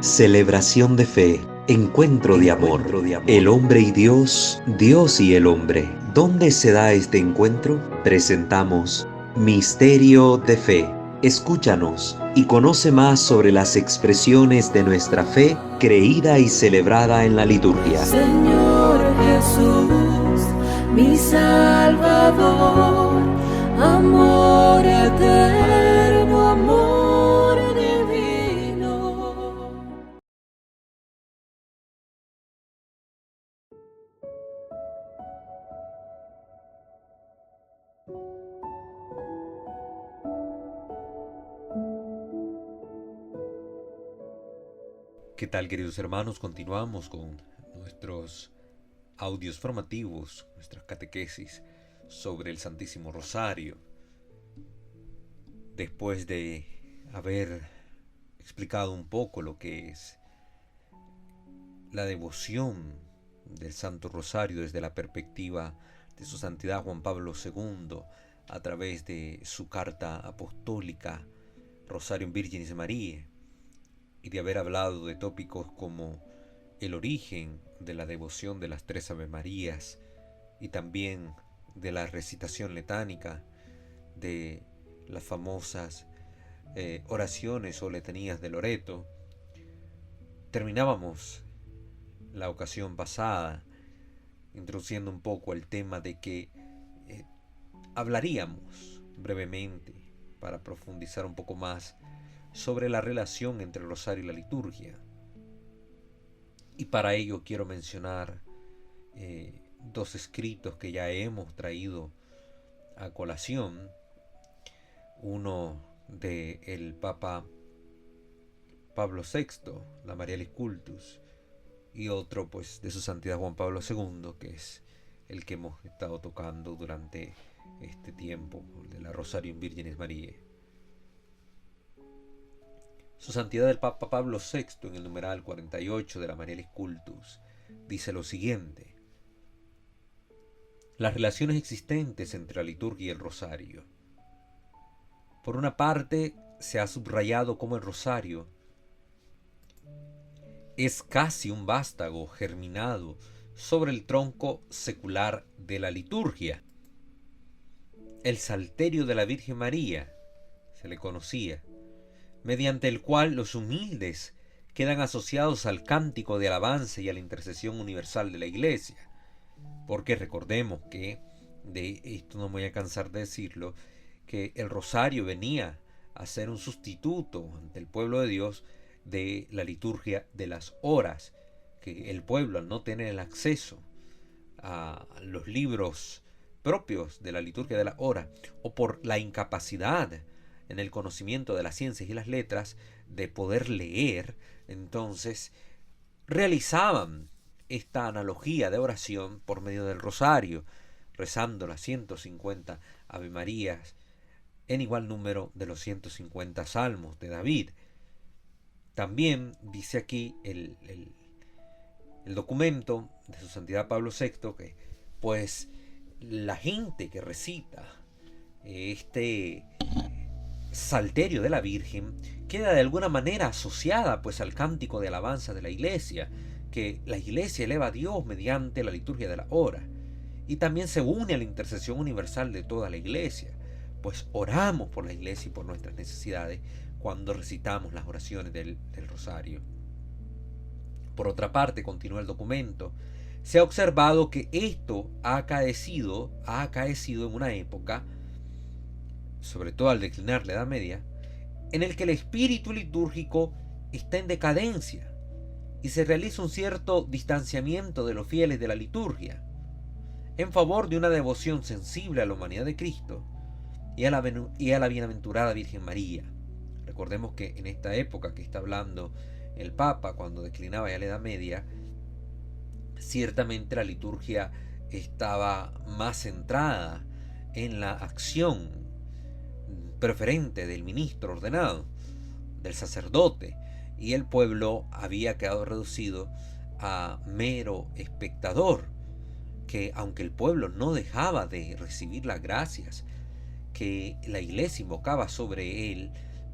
Celebración de fe, encuentro de amor, el hombre y Dios, Dios y el hombre. ¿Dónde se da este encuentro? Presentamos Misterio de Fe. Escúchanos y conoce más sobre las expresiones de nuestra fe creída y celebrada en la liturgia. Señor Jesús, mi Salvador, amor eterno, amor divino. ¿Qué tal, queridos hermanos? Continuamos con nuestros audios formativos, nuestras catequesis sobre el Santísimo Rosario. Después de haber explicado un poco lo que es la devoción del Santo Rosario desde la perspectiva de su Santidad Juan Pablo II, a través de su carta apostólica Rosarium Virginis Mariae, y de haber hablado de tópicos como el origen de la devoción de las tres Ave Marías y también de la recitación letánica, de las famosas oraciones o letanías de Loreto, terminábamos la ocasión pasada introduciendo un poco el tema de que hablaríamos brevemente para profundizar un poco más sobre la relación entre el rosario y la liturgia. Y para ello quiero mencionar dos escritos que ya hemos traído a colación. Uno del Papa Pablo VI, la Marialis Cultus, y otro pues de su Santidad Juan Pablo II, que es el que hemos estado tocando durante este tiempo, de la Rosarium Virginis Mariae. Su Santidad el Papa Pablo VI, en el numeral 48 de la Marialis Cultus, dice lo siguiente: las relaciones existentes entre la liturgia y el rosario. Por una parte, se ha subrayado cómo el rosario es casi un vástago germinado sobre el tronco secular de la liturgia. El Salterio de la Virgen María se le conocía, mediante el cual los humildes quedan asociados al cántico de alabanza y a la intercesión universal de la Iglesia. Porque recordemos que, de esto no me voy a cansar de decirlo, que el rosario venía a ser un sustituto ante el pueblo de Dios de la liturgia de las horas, que el pueblo, al no tener el acceso a los libros propios de la liturgia de la hora, o por la incapacidad en el conocimiento de las ciencias y las letras de poder leer, entonces realizaban esta analogía de oración por medio del rosario, rezando las 150 Ave Marías en igual número de los 150 salmos de David. También dice aquí el documento de su Santidad Pablo VI que pues la gente que recita este Salterio de la Virgen queda de alguna manera asociada pues al cántico de alabanza de la Iglesia, que la Iglesia eleva a Dios mediante la liturgia de la hora, y también se une a la intercesión universal de toda la Iglesia, pues oramos por la Iglesia y por nuestras necesidades cuando recitamos las oraciones del rosario. Por otra parte, continúa el documento, se ha observado que esto ha acaecido en una época, sobre todo al declinar la Edad Media, en el que el espíritu litúrgico está en decadencia y se realiza un cierto distanciamiento de los fieles de la liturgia, en favor de una devoción sensible a la humanidad de Cristo y a la bienaventurada Virgen María. Recordemos que en esta época que está hablando el Papa, cuando declinaba ya la Edad Media, ciertamente la liturgia estaba más centrada en la acción preferente del ministro ordenado, del sacerdote, y el pueblo había quedado reducido a mero espectador, que aunque el pueblo no dejaba de recibir las gracias que la Iglesia invocaba sobre él,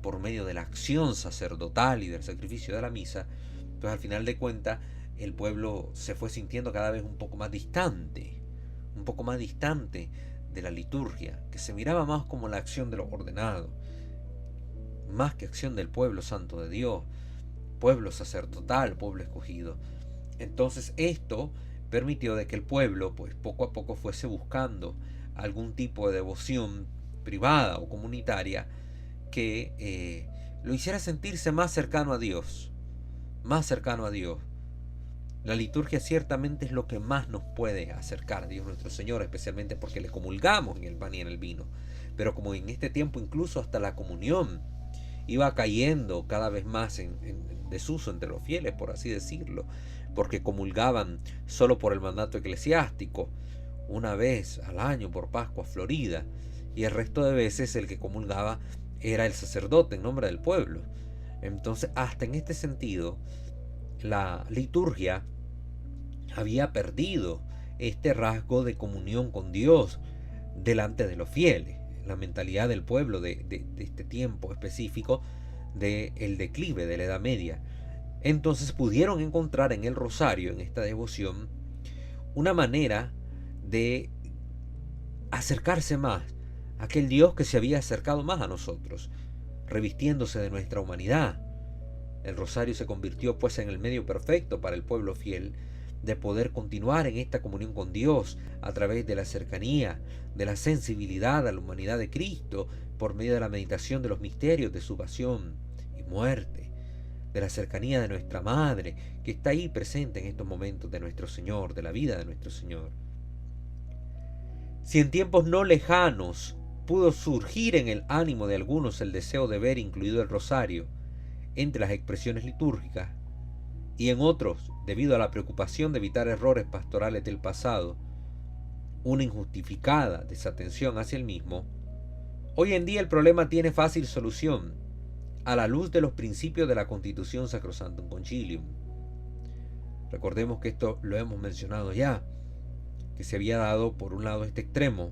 por medio de la acción sacerdotal y del sacrificio de la misa, pues al final de cuentas el pueblo se fue sintiendo cada vez un poco más distante de la liturgia, que se miraba más como la acción de los ordenados, más que acción del pueblo santo de Dios, pueblo sacerdotal, pueblo escogido. Entonces esto permitió de que el pueblo pues poco a poco fuese buscando algún tipo de devoción privada o comunitaria que lo hiciera sentirse más cercano a Dios, más cercano a Dios. La liturgia ciertamente es lo que más nos puede acercar a Dios nuestro Señor, especialmente porque le comulgamos en el pan y en el vino. Pero como en este tiempo incluso hasta la comunión iba cayendo cada vez más en desuso entre los fieles, por así decirlo, porque comulgaban solo por el mandato eclesiástico, una vez al año por Pascua Florida, y el resto de veces el que comulgaba era el sacerdote en nombre del pueblo. Entonces, hasta en este sentido, la liturgia había perdido este rasgo de comunión con Dios delante de los fieles. La mentalidad del pueblo de este tiempo específico del declive de la Edad Media. Entonces pudieron encontrar en el rosario, en esta devoción, una manera de acercarse más a aquel Dios que se había acercado más a nosotros, revistiéndose de nuestra humanidad. El rosario se convirtió pues en el medio perfecto para el pueblo fiel de poder continuar en esta comunión con Dios a través de la cercanía, de la sensibilidad a la humanidad de Cristo por medio de la meditación de los misterios de su pasión y muerte, de la cercanía de nuestra Madre que está ahí presente en estos momentos de nuestro Señor, de la vida de nuestro Señor. Si en tiempos no lejanos pudo surgir en el ánimo de algunos el deseo de ver incluido el rosario entre las expresiones litúrgicas, y en otros, debido a la preocupación de evitar errores pastorales del pasado, una injustificada desatención hacia el mismo, hoy en día el problema tiene fácil solución a la luz de los principios de la Constitución Sacrosanctum Concilium. Recordemos que esto lo hemos mencionado ya, que se había dado por un lado este extremo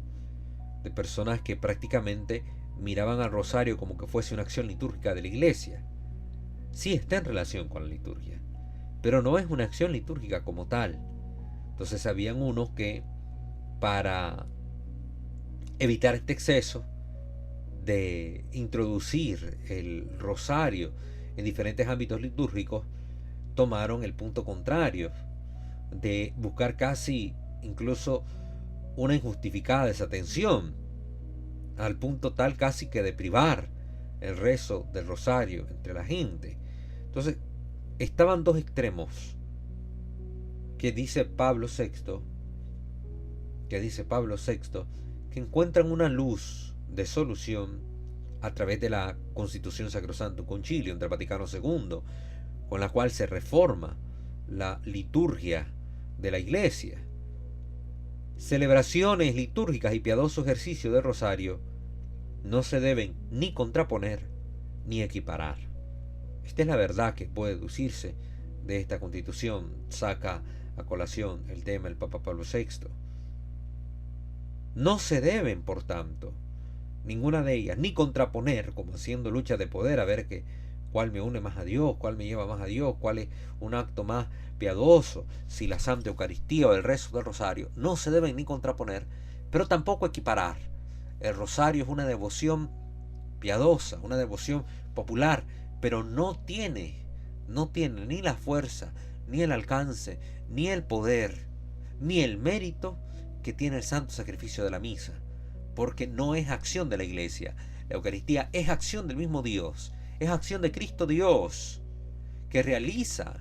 de personas que prácticamente miraban al rosario como que fuese una acción litúrgica de la iglesia. Sí está en relación con la liturgia, pero no es una acción litúrgica como tal. Entonces habían unos que, para evitar este exceso de introducir el rosario en diferentes ámbitos litúrgicos, tomaron el punto contrario, de buscar casi incluso una injustificada desatención, al punto tal casi que de privar el rezo del rosario entre la gente. Entonces, estaban dos extremos que dice Pablo VI, que encuentran una luz de solución a través de la Constitución Sacrosanctum Concilium del Vaticano II, con la cual se reforma la liturgia de la Iglesia. Celebraciones litúrgicas y piadoso ejercicio del rosario no se deben ni contraponer ni equiparar. Esta es la verdad que puede deducirse de esta Constitución. Saca a colación el tema del Papa Pablo VI. No se deben, por tanto, ninguna de ellas, ni contraponer, como haciendo lucha de poder, a ver cuál me une más a Dios, cuál me lleva más a Dios, cuál es un acto más piadoso, si la Santa Eucaristía o el rezo del rosario. No se deben ni contraponer, pero tampoco equiparar. El rosario es una devoción piadosa, una devoción popular, pero no tiene ni la fuerza, ni el alcance, ni el poder, ni el mérito que tiene el santo sacrificio de la misa, porque no es acción de la Iglesia. La Eucaristía es acción del mismo Dios, es acción de Cristo Dios, que realiza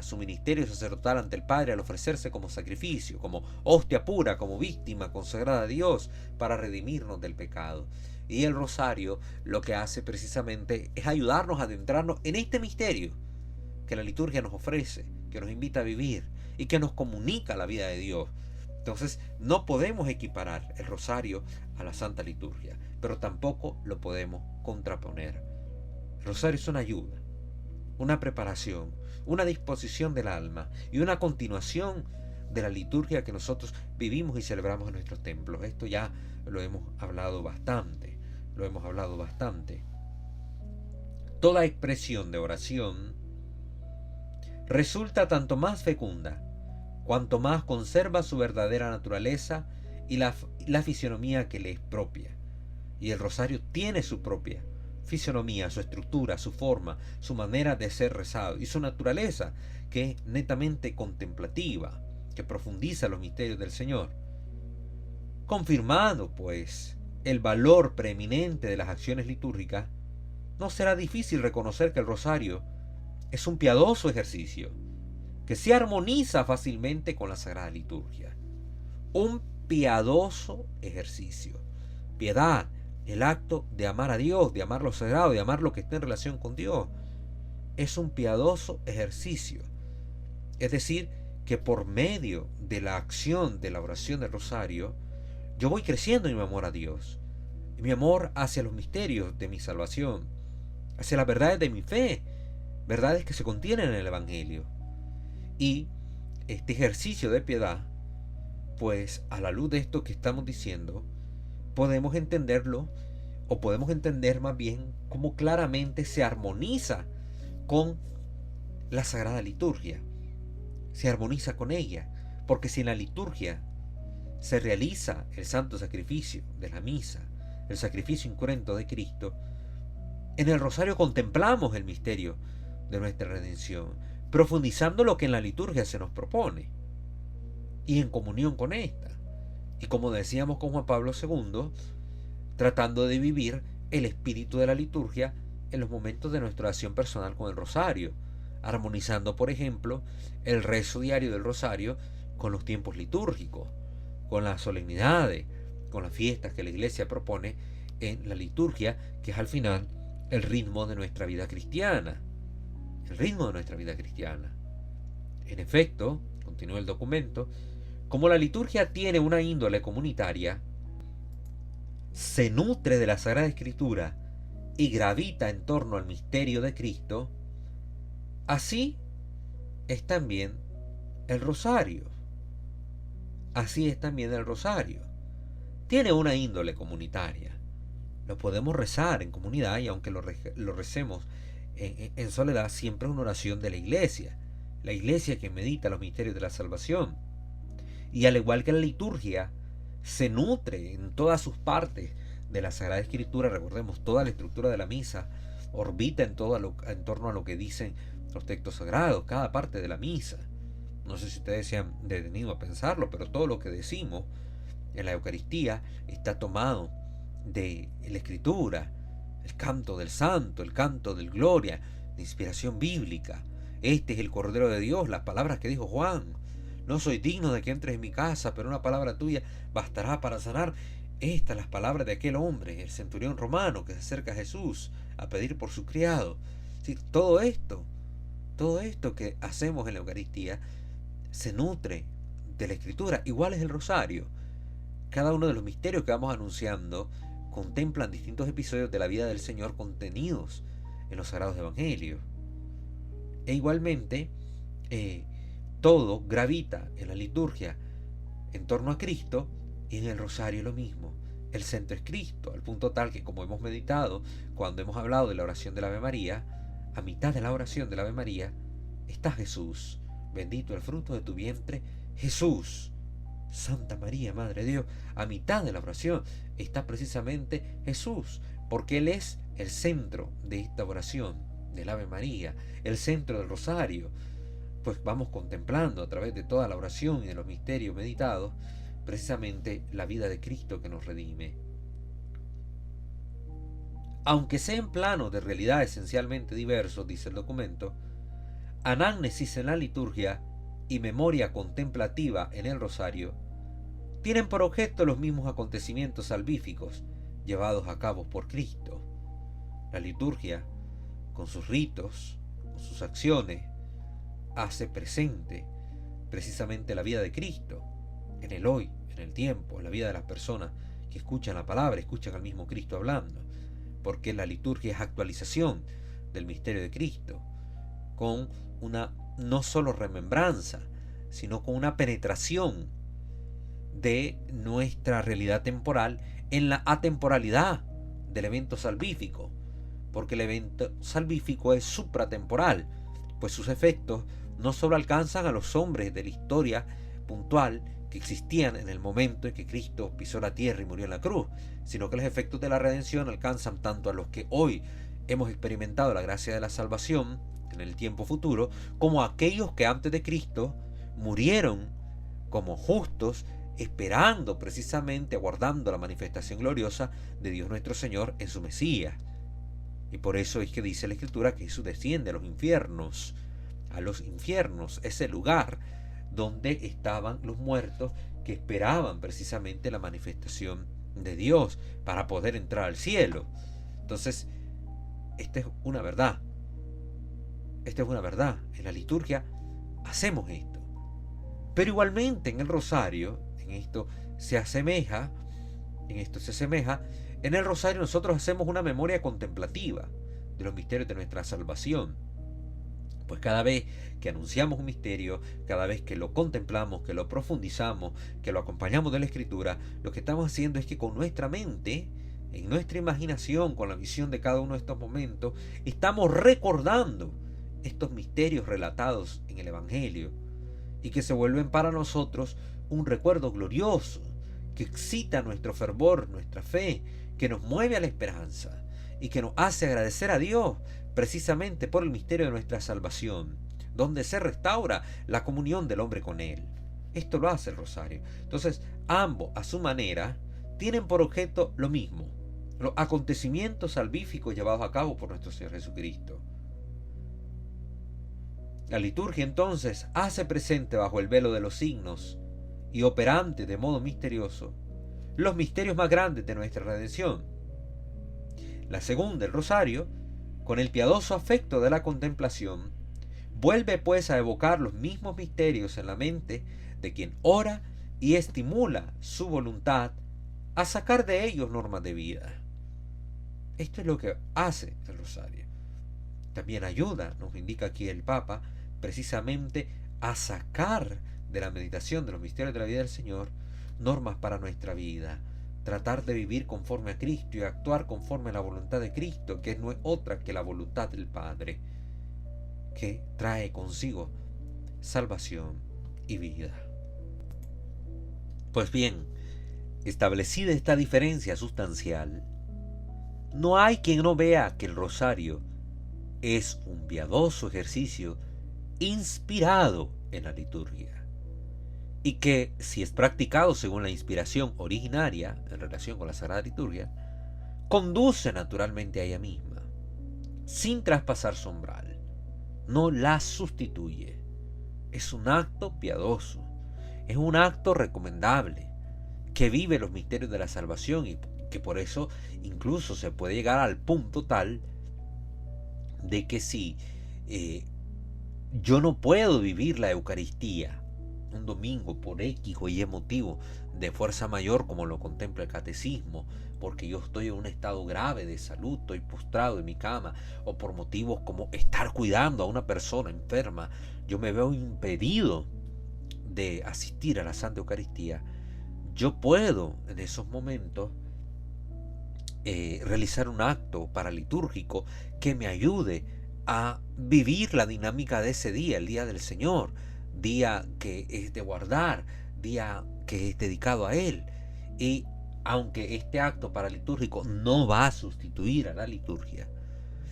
su ministerio sacerdotal ante el Padre al ofrecerse como sacrificio, como hostia pura, como víctima consagrada a Dios para redimirnos del pecado. Y el rosario lo que hace precisamente es ayudarnos a adentrarnos en este misterio que la liturgia nos ofrece, que nos invita a vivir y que nos comunica la vida de Dios. Entonces no podemos equiparar el rosario a la Santa Liturgia, pero tampoco lo podemos contraponer. El rosario es una ayuda, una preparación, una disposición del alma y una continuación de la liturgia que nosotros vivimos y celebramos en nuestros templos. Esto ya lo hemos hablado bastante. Toda expresión de oración resulta tanto más fecunda, cuanto más conserva su verdadera naturaleza y la fisionomía que le es propia. Y el rosario tiene su propia fisionomía, su estructura, su forma, su manera de ser rezado y su naturaleza, que es netamente contemplativa, que profundiza los misterios del Señor. Confirmado, pues, el valor preeminente de las acciones litúrgicas, no será difícil reconocer que el rosario es un piadoso ejercicio que se armoniza fácilmente con la Sagrada Liturgia. Un piadoso ejercicio. Piedad, el acto de amar a Dios, de amar lo sagrado, de amar lo que está en relación con Dios. Es un piadoso ejercicio. Es decir, que por medio de la acción de la oración del rosario, yo voy creciendo en mi amor a Dios, en mi amor hacia los misterios de mi salvación, hacia las verdades de mi fe, verdades que se contienen en el Evangelio. Y este ejercicio de piedad, pues a la luz de esto que estamos diciendo, podemos entenderlo, o podemos entender más bien cómo claramente se armoniza con la Sagrada Liturgia. Se armoniza con ella, porque si en la liturgia se realiza el santo sacrificio de la misa, el sacrificio incruento de Cristo, en el rosario contemplamos el misterio de nuestra redención, profundizando lo que en la liturgia se nos propone, y en comunión con esta. Y como decíamos con Juan Pablo II, tratando de vivir el espíritu de la liturgia en los momentos de nuestra oración personal con el rosario, armonizando, por ejemplo, el rezo diario del rosario con los tiempos litúrgicos, con las solemnidades, con las fiestas que la Iglesia propone en la liturgia, que es al final el ritmo de nuestra vida cristiana. El ritmo de nuestra vida cristiana. En efecto, continúa el documento, como la liturgia tiene una índole comunitaria, se nutre de la Sagrada Escritura y gravita en torno al misterio de Cristo, así es también el rosario. Así es también el rosario. Tiene una índole comunitaria. Lo podemos rezar en comunidad, y aunque lo recemos en soledad, siempre es una oración de la Iglesia que medita los misterios de la salvación. Y al igual que la liturgia se nutre en todas sus partes de la Sagrada Escritura, recordemos, toda la estructura de la misa orbita en torno a lo que dicen los textos sagrados, cada parte de la misa. No sé si ustedes se han detenido a pensarlo, pero todo lo que decimos en la Eucaristía está tomado de la Escritura, el canto del Santo, el canto del Gloria, de inspiración bíblica. Este es el Cordero de Dios, las palabras que dijo Juan. No soy digno de que entres en mi casa, pero una palabra tuya bastará para sanar. Estas las palabras de aquel hombre, el centurión romano, que se acerca a Jesús a pedir por su criado. Sí, todo esto que hacemos en la Eucaristía se nutre de la Escritura. Igual es el rosario. Cada uno de los misterios que vamos anunciando contemplan distintos episodios de la vida del Señor contenidos en los sagrados evangelios. E igualmente, todo gravita en la liturgia en torno a Cristo, y en el rosario lo mismo. El centro es Cristo, al punto tal que, como hemos meditado cuando hemos hablado de la oración del Ave María, a mitad de la oración del Ave María está Jesús. Bendito el fruto de tu vientre, Jesús. Santa María, Madre de Dios. A mitad de la oración está precisamente Jesús, porque Él es el centro de esta oración del Ave María, el centro del rosario. Pues vamos contemplando a través de toda la oración y de los misterios meditados precisamente la vida de Cristo que nos redime. Aunque sea en planos de realidad esencialmente diversos, dice el documento, anágnesis en la liturgia y memoria contemplativa en el rosario tienen por objeto los mismos acontecimientos salvíficos llevados a cabo por Cristo. La liturgia, con sus ritos, con sus acciones, hace presente precisamente la vida de Cristo en el hoy, en el tiempo, en la vida de las personas que escuchan la palabra, escuchan al mismo Cristo hablando, porque la liturgia es actualización del misterio de Cristo, con una no solo remembranza, sino con una penetración de nuestra realidad temporal en la atemporalidad del evento salvífico, porque el evento salvífico es supratemporal, pues sus efectos no solo alcanzan a los hombres de la historia puntual que existían en el momento en que Cristo pisó la tierra y murió en la cruz, sino que los efectos de la redención alcanzan tanto a los que hoy hemos experimentado la gracia de la salvación en el tiempo futuro, como a aquellos que antes de Cristo murieron como justos, esperando precisamente, aguardando la manifestación gloriosa de Dios nuestro Señor en su Mesías. Y por eso es que dice la Escritura que Jesús desciende a los infiernos, ese lugar donde estaban los muertos que esperaban precisamente la manifestación de Dios para poder entrar al cielo. Entonces, esta es una verdad. En la liturgia hacemos esto. Pero igualmente en el rosario, en esto se asemeja. En el rosario nosotros hacemos una memoria contemplativa de los misterios de nuestra salvación. Pues cada vez que anunciamos un misterio, cada vez que lo contemplamos, que lo profundizamos, que lo acompañamos de la Escritura, lo que estamos haciendo es que con nuestra mente, en nuestra imaginación, con la visión de cada uno de estos momentos, estamos recordando estos misterios relatados en el Evangelio y que se vuelven para nosotros un recuerdo glorioso que excita nuestro fervor, nuestra fe, que nos mueve a la esperanza y que nos hace agradecer a Dios precisamente por el misterio de nuestra salvación, donde se restaura la comunión del hombre con Él. Esto lo hace el rosario. Entonces, ambos, a su manera, tienen por objeto lo mismo: los acontecimientos salvíficos llevados a cabo por nuestro Señor Jesucristo. La liturgia, entonces, hace presente bajo el velo de los signos y operante de modo misterioso los misterios más grandes de nuestra redención. La segunda, el rosario, con el piadoso afecto de la contemplación, vuelve pues a evocar los mismos misterios en la mente de quien ora y estimula su voluntad a sacar de ellos normas de vida. Esto es lo que hace el rosario. También ayuda, nos indica aquí el Papa, precisamente a sacar de la meditación de los misterios de la vida del Señor normas para nuestra vida, tratar de vivir conforme a Cristo y actuar conforme a la voluntad de Cristo, que no es otra que la voluntad del Padre, que trae consigo salvación y vida. Pues bien, establecida esta diferencia sustancial, no hay quien no vea que el rosario es un piadoso ejercicio inspirado en la liturgia, y que, si es practicado según la inspiración originaria en relación con la Sagrada Liturgia, conduce naturalmente a ella misma, sin traspasar su umbral, no la sustituye. Es un acto piadoso, es un acto recomendable, que vive los misterios de la salvación y que por eso incluso se puede llegar al punto tal de que si yo no puedo vivir la Eucaristía un domingo por X o Y motivo de fuerza mayor, como lo contempla el catecismo, porque yo estoy en un estado grave de salud, estoy postrado en mi cama, o por motivos como estar cuidando a una persona enferma, yo me veo impedido de asistir a la Santa Eucaristía, yo puedo en esos momentos realizar un acto paralitúrgico que me ayude a vivir la dinámica de ese día, el día del Señor, día que es de guardar, día que es dedicado a Él. Y aunque este acto paralitúrgico no va a sustituir a la liturgia,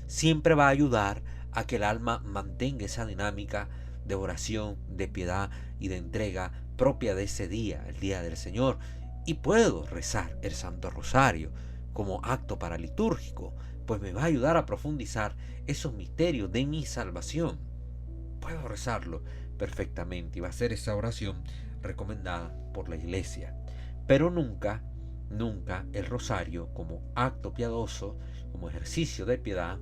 siempre va a ayudar a que el alma mantenga esa dinámica de oración, de piedad y de entrega propia de ese día, el día del Señor. Y puedo rezar el Santo Rosario como acto paralitúrgico, pues me va a ayudar a profundizar esos misterios de mi salvación. Puedo rezarlo perfectamente y va a ser esa oración recomendada por la Iglesia. Pero nunca el rosario como acto piadoso, como ejercicio de piedad,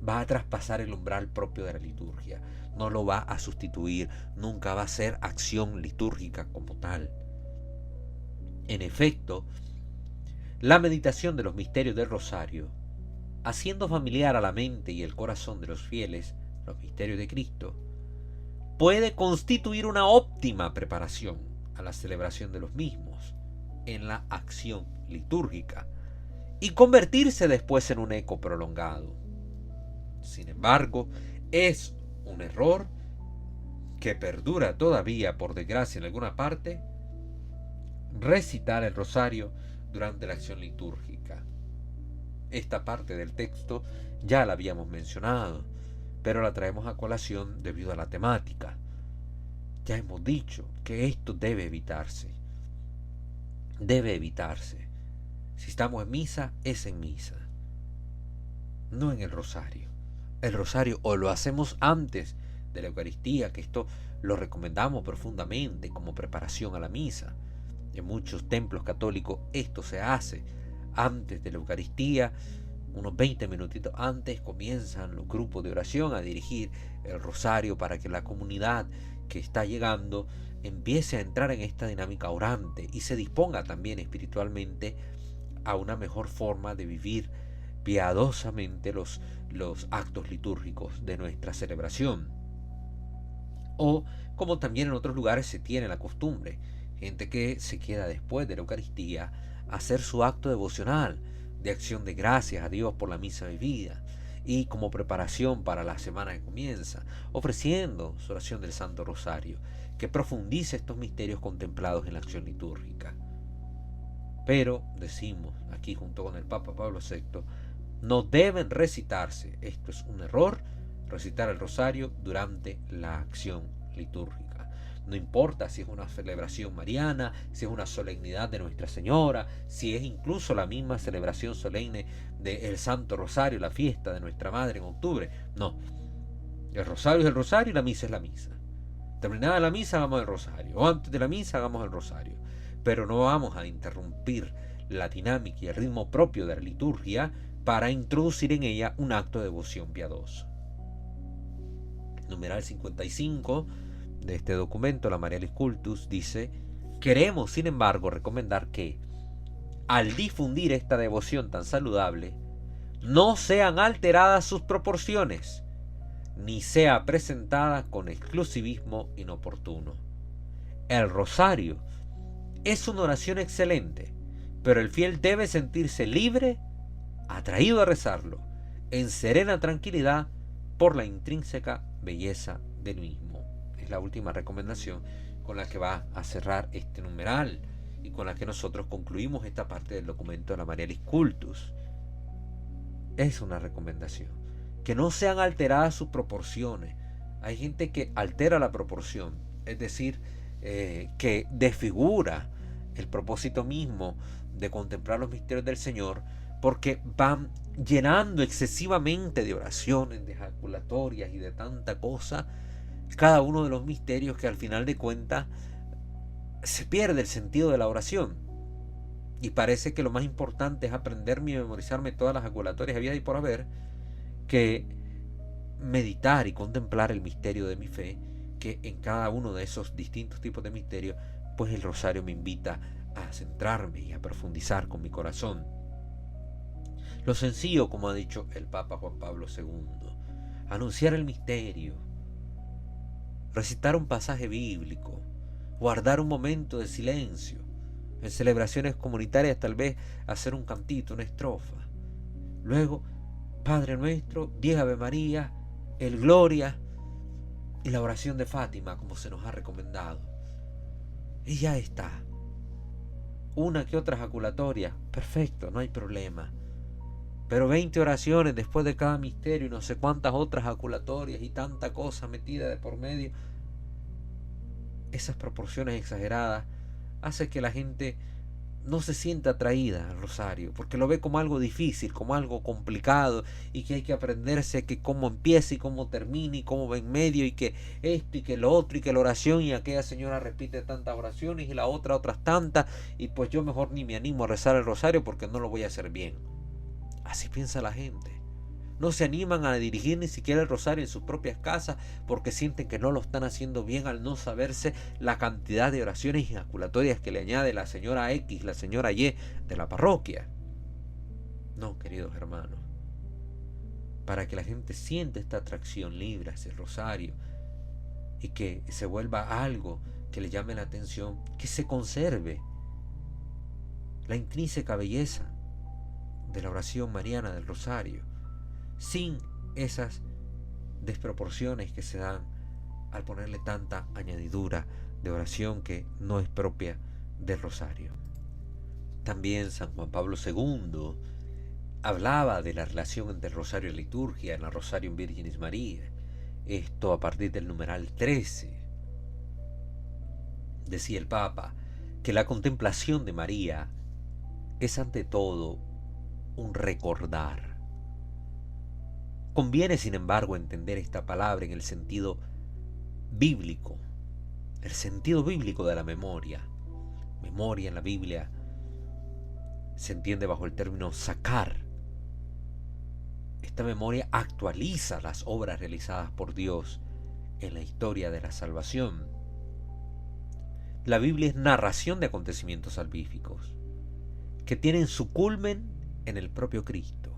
va a traspasar el umbral propio de la liturgia. No lo va a sustituir, nunca va a ser acción litúrgica como tal. En efecto, la meditación de los misterios del rosario, haciendo familiar a la mente y el corazón de los fieles los misterios de Cristo, puede constituir una óptima preparación a la celebración de los mismos en la acción litúrgica y convertirse después en un eco prolongado. Sin embargo, es un error que perdura todavía, por desgracia, en alguna parte, recitar el rosario durante la acción litúrgica. Esta parte del texto ya la habíamos mencionado, pero la traemos a colación debido a la temática. Ya hemos dicho que esto debe evitarse. Debe evitarse. Si estamos en misa, es en misa, no en el rosario. El rosario o lo hacemos antes de la Eucaristía, que esto lo recomendamos profundamente como preparación a la misa. En muchos templos católicos esto se hace antes de la Eucaristía. Unos 20 minutitos antes comienzan los grupos de oración a dirigir el rosario para que la comunidad que está llegando empiece a entrar en esta dinámica orante y se disponga también espiritualmente a una mejor forma de vivir piadosamente los actos litúrgicos de nuestra celebración. O como también en otros lugares se tiene la costumbre, gente que se queda después de la Eucaristía a hacer su acto devocional de acción de gracias a Dios por la misa vivida y como preparación para la semana que comienza, ofreciendo su oración del Santo Rosario, que profundice estos misterios contemplados en la acción litúrgica. Pero, decimos aquí junto con el Papa Pablo VI, no deben recitarse, esto es un error, recitar el rosario durante la acción litúrgica. No importa si es una celebración mariana, si es una solemnidad de Nuestra Señora, si es incluso la misma celebración solemne del Santo Rosario, la fiesta de Nuestra Madre en octubre. No, el rosario es el rosario y la misa es la misa. Terminada la misa hagamos el rosario, o antes de la misa hagamos el rosario. Pero no vamos a interrumpir la dinámica y el ritmo propio de la liturgia para introducir en ella un acto de devoción piadoso. Numeral 55 de este documento, la Marialis Cultus, dice: queremos, sin embargo, recomendar que, al difundir esta devoción tan saludable, no sean alteradas sus proporciones, ni sea presentada con exclusivismo inoportuno. El rosario es una oración excelente, pero el fiel debe sentirse libre, atraído a rezarlo, en serena tranquilidad por la intrínseca belleza del mismo. Es la última recomendación con la que va a cerrar este numeral y con la que nosotros concluimos esta parte del documento de la Marialis Cultus. Es una recomendación, que no sean alteradas sus proporciones. Hay gente que altera la proporción, es decir, que desfigura el propósito mismo de contemplar los misterios del Señor, porque van llenando excesivamente de oraciones, de ejaculatorias y de tanta cosa cada uno de los misterios, que al final de cuentas se pierde el sentido de la oración y parece que lo más importante es aprenderme y memorizarme todas las ejaculatorias habidas y por haber, que meditar y contemplar el misterio de mi fe, que en cada uno de esos distintos tipos de misterios, pues el rosario me invita a centrarme y a profundizar con mi corazón. Lo sencillo, como ha dicho el Papa Juan Pablo II, anunciar el misterio, recitar un pasaje bíblico, guardar un momento de silencio, en celebraciones comunitarias tal vez hacer un cantito, una estrofa, luego Padre Nuestro, 10 Ave María, el Gloria y la oración de Fátima, como se nos ha recomendado. Y ya está. Una que otra ejaculatoria, perfecto, no hay problema. Pero 20 oraciones después de cada misterio y no sé cuántas otras ejaculatorias y tanta cosa metida de por medio, esas proporciones exageradas hacen que la gente no se sienta atraída al rosario, porque lo ve como algo difícil, como algo complicado, y que hay que aprenderse que cómo empieza y cómo termina y cómo va en medio, y que esto y que lo otro, y que la oración, y aquella señora repite tantas oraciones y la otra otras tantas, y pues yo mejor ni me animo a rezar el rosario porque no lo voy a hacer bien. Así piensa la gente. No se animan a dirigir ni siquiera el rosario en sus propias casas porque sienten que no lo están haciendo bien al no saberse la cantidad de oraciones ejaculatorias que le añade la señora X, la señora Y de la parroquia. No, queridos hermanos. Para que la gente sienta esta atracción libre hacia el rosario y que se vuelva algo que le llame la atención, que se conserve la intrínseca belleza de la oración mariana del rosario, sin esas desproporciones que se dan al ponerle tanta añadidura de oración que no es propia del rosario. También San Juan Pablo II hablaba de la relación entre el rosario y la liturgia en el Rosarium Virginis Mariae, esto a partir del numeral 13. Decía el Papa que la contemplación de María es ante todo un recordar. Conviene, sin embargo, entender esta palabra en el sentido bíblico, el sentido bíblico de la memoria. Memoria en la Biblia se entiende bajo el término sacar. Esta memoria actualiza las obras realizadas por Dios en la historia de la salvación. La Biblia es narración de acontecimientos salvíficos que tienen su culmen en el propio Cristo.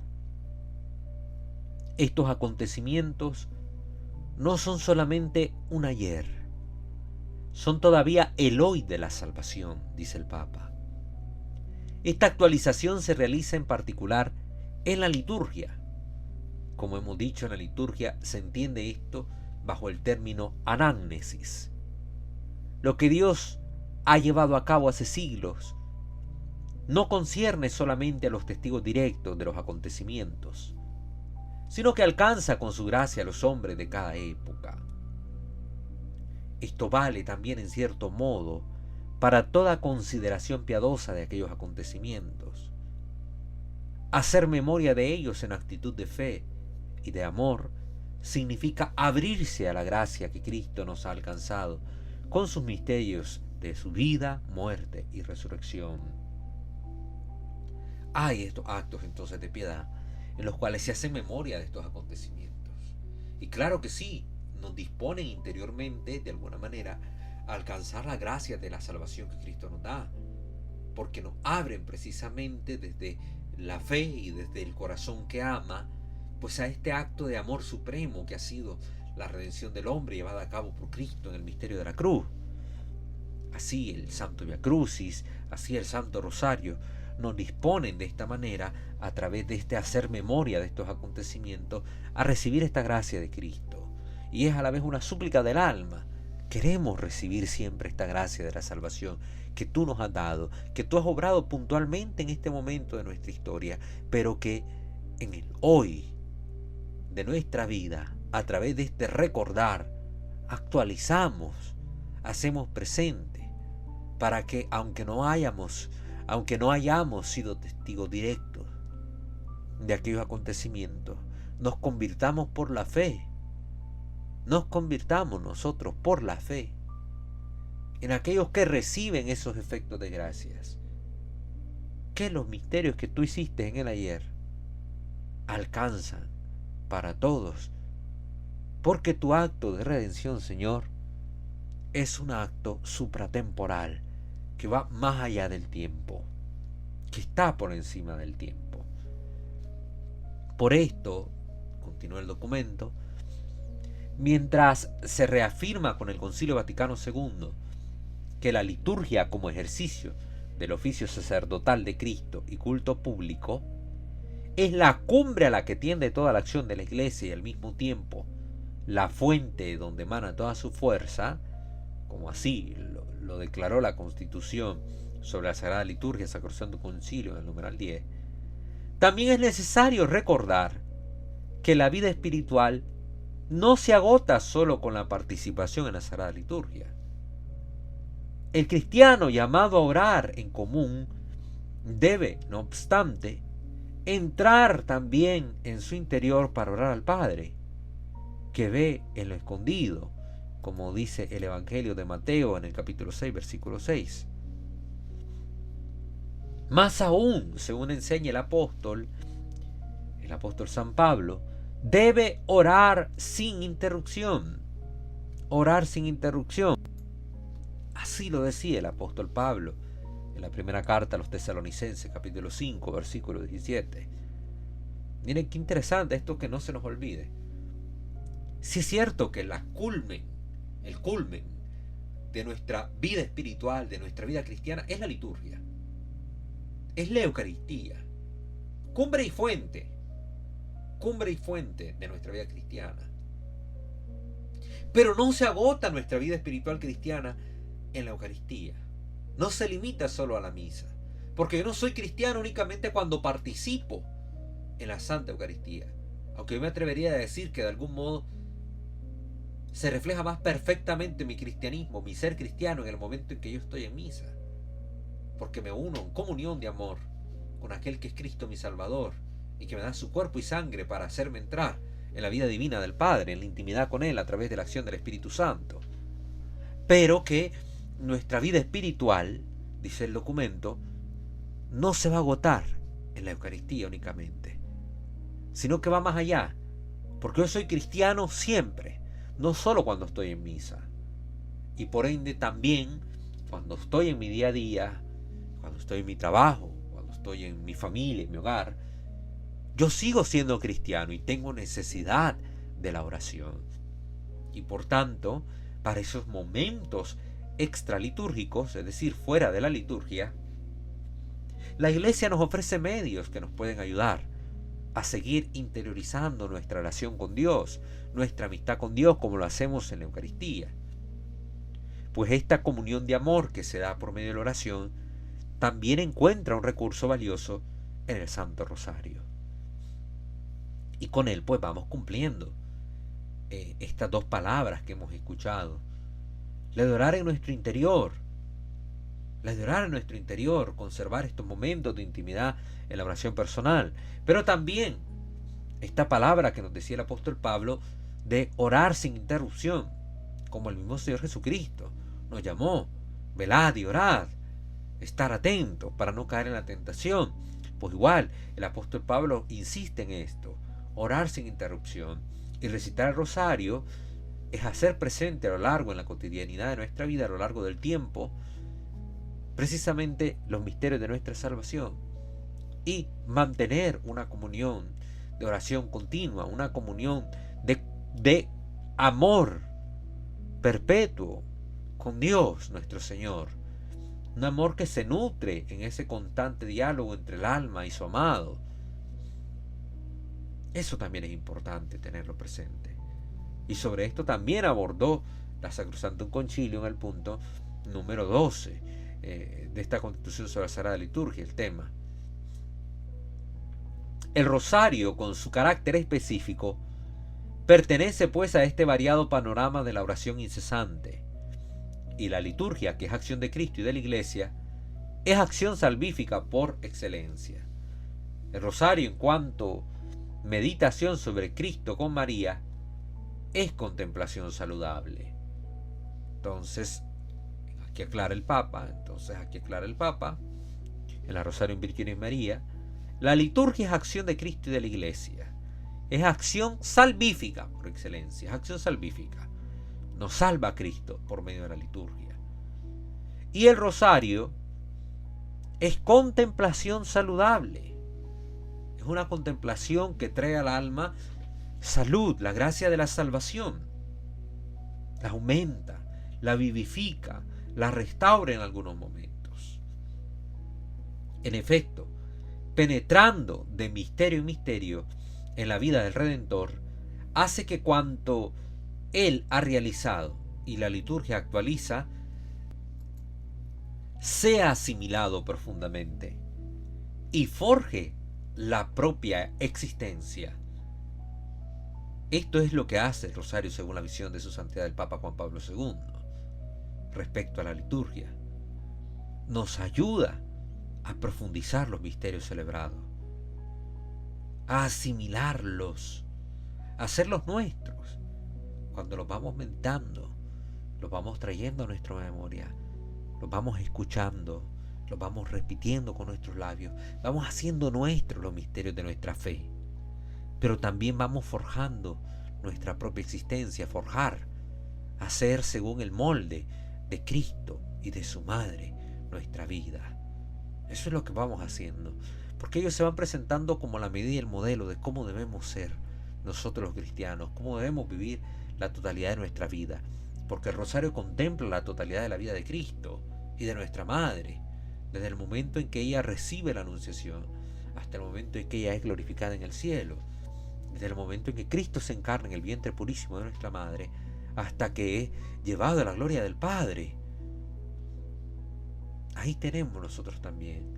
Estos acontecimientos no son solamente un ayer, son todavía el hoy de la salvación, dice el Papa. Esta actualización se realiza en particular en la liturgia. Como hemos dicho, en la liturgia se entiende esto bajo el término anágnesis. Lo que Dios ha llevado a cabo hace siglos no concierne solamente a los testigos directos de los acontecimientos, sino que alcanza con su gracia a los hombres de cada época. Esto vale también en cierto modo para toda consideración piadosa de aquellos acontecimientos. Hacer memoria de ellos en actitud de fe y de amor significa abrirse a la gracia que Cristo nos ha alcanzado con sus misterios de su vida, muerte y resurrección. Hay estos actos entonces de piedad en los cuales se hace memoria de estos acontecimientos. Y claro que sí, nos disponen interiormente de alguna manera a alcanzar la gracia de la salvación que Cristo nos da, porque nos abren precisamente desde la fe y desde el corazón que ama, pues a este acto de amor supremo que ha sido la redención del hombre llevada a cabo por Cristo en el misterio de la cruz. Así el Santo Via Crucis, así el Santo Rosario, nos disponen de esta manera, a través de este hacer memoria de estos acontecimientos, a recibir esta gracia de Cristo. Y es a la vez una súplica del alma. Queremos recibir siempre esta gracia de la salvación que tú nos has dado, que tú has obrado puntualmente en este momento de nuestra historia, pero que en el hoy de nuestra vida, a través de este recordar, actualizamos, hacemos presente, para que aunque no hayamos sido testigos directos de aquellos acontecimientos, nos convirtamos por la fe. Nos convirtamos nosotros por la fe en aquellos que reciben esos efectos de gracias. Que los misterios que tú hiciste en el ayer alcanzan para todos, porque tu acto de redención, Señor, es un acto supratemporal que va más allá del tiempo, que está por encima del tiempo. Por esto, continúa el documento, mientras se reafirma con el Concilio Vaticano II que la liturgia como ejercicio del oficio sacerdotal de Cristo y culto público es la cumbre a la que tiende toda la acción de la Iglesia y al mismo tiempo la fuente donde emana toda su fuerza, como así lo declaró la Constitución sobre la Sagrada Liturgia, Sacrosanto Concilio, en el numeral 10, también es necesario recordar que la vida espiritual no se agota solo con la participación en la Sagrada Liturgia. El cristiano llamado a orar en común debe, no obstante, entrar también en su interior para orar al Padre, que ve en lo escondido, como dice el Evangelio de Mateo en el capítulo 6, versículo 6. Más aún, según enseña el apóstol San Pablo, debe orar sin interrupción. Orar sin interrupción. Así lo decía el apóstol Pablo en la primera carta a los Tesalonicenses, capítulo 5, versículo 17. Miren qué interesante esto, que no se nos olvide. Si es cierto que el culmen de nuestra vida espiritual, de nuestra vida cristiana, es la liturgia, es la Eucaristía, cumbre y fuente de nuestra vida cristiana. Pero no se agota nuestra vida espiritual cristiana en la Eucaristía. No se limita solo a la misa. Porque yo no soy cristiano únicamente cuando participo en la Santa Eucaristía. Aunque yo me atrevería a decir que de algún modo se refleja más perfectamente mi cristianismo, mi ser cristiano, en el momento en que yo estoy en misa. Porque me uno en comunión de amor con aquel que es Cristo mi Salvador y que me da su cuerpo y sangre para hacerme entrar en la vida divina del Padre, en la intimidad con Él a través de la acción del Espíritu Santo. Pero que nuestra vida espiritual, dice el documento, no se va a agotar en la Eucaristía únicamente, sino que va más allá, porque yo soy cristiano siempre, no solo cuando estoy en misa, y por ende también cuando estoy en mi día a día, cuando estoy en mi trabajo, cuando estoy en mi familia, en mi hogar. Yo sigo siendo cristiano y tengo necesidad de la oración. Y por tanto, para esos momentos extralitúrgicos, es decir, fuera de la liturgia, la Iglesia nos ofrece medios que nos pueden ayudar a seguir interiorizando nuestra relación con Dios, nuestra amistad con Dios, como lo hacemos en la Eucaristía. Pues esta comunión de amor que se da por medio de la oración también encuentra un recurso valioso en el Santo Rosario. Y con él pues vamos cumpliendo estas dos palabras que hemos escuchado. La de orar en nuestro interior. La de orar en nuestro interior, conservar estos momentos de intimidad en la oración personal. Pero también esta palabra que nos decía el apóstol Pablo de orar sin interrupción, como el mismo Señor Jesucristo nos llamó. Velad y orad, estar atentos para no caer en la tentación. Pues igual, el apóstol Pablo insiste en esto, orar sin interrupción. Y recitar el rosario es hacer presente a lo largo, en la cotidianidad de nuestra vida, a lo largo del tiempo, precisamente los misterios de nuestra salvación. Y mantener una comunión de oración continua, una comunión de amor perpetuo con Dios nuestro Señor. Un amor que se nutre en ese constante diálogo entre el alma y su amado. Eso también es importante tenerlo presente. Y sobre esto también abordó la Sacrosanctum Concilium en el punto número 12 de esta Constitución sobre la Sagrada Liturgia, el tema. El rosario, con su carácter específico, pertenece pues a este variado panorama de la oración incesante. Y la liturgia, que es acción de Cristo y de la Iglesia, es acción salvífica por excelencia. El rosario, en cuanto meditación sobre Cristo con María, es contemplación saludable. Entonces, aquí aclara el Papa, en la Rosario in Virginis María, la liturgia es acción de Cristo y de la Iglesia. Es acción salvífica por excelencia, es acción salvífica. Nos salva a Cristo por medio de la liturgia. Y el rosario es contemplación saludable. Es una contemplación que trae al alma salud, la gracia de la salvación. La aumenta, la vivifica, la restaura en algunos momentos. En efecto, penetrando de misterio en misterio en la vida del Redentor, hace que cuanto Él ha realizado y la liturgia actualiza, sea asimilado profundamente y forje la propia existencia. Esto es lo que hace el rosario según la visión de su santidad el Papa Juan Pablo II respecto a la liturgia. Nos ayuda a profundizar los misterios celebrados, a asimilarlos, a hacerlos nuestros. Cuando los vamos meditando, los vamos trayendo a nuestra memoria, los vamos escuchando, los vamos repitiendo con nuestros labios, vamos haciendo nuestros los misterios de nuestra fe. Pero también vamos forjando nuestra propia existencia, hacer según el molde de Cristo y de su Madre nuestra vida. Eso es lo que vamos haciendo, porque ellos se van presentando como la medida y el modelo de cómo debemos ser nosotros los cristianos, cómo debemos vivir la totalidad de nuestra vida, porque el rosario contempla la totalidad de la vida de Cristo y de nuestra Madre, desde el momento en que ella recibe la anunciación hasta el momento en que ella es glorificada en el cielo, desde el momento en que Cristo se encarna en el vientre purísimo de nuestra madre, hasta que es llevado a la gloria del Padre. Ahí tenemos nosotros también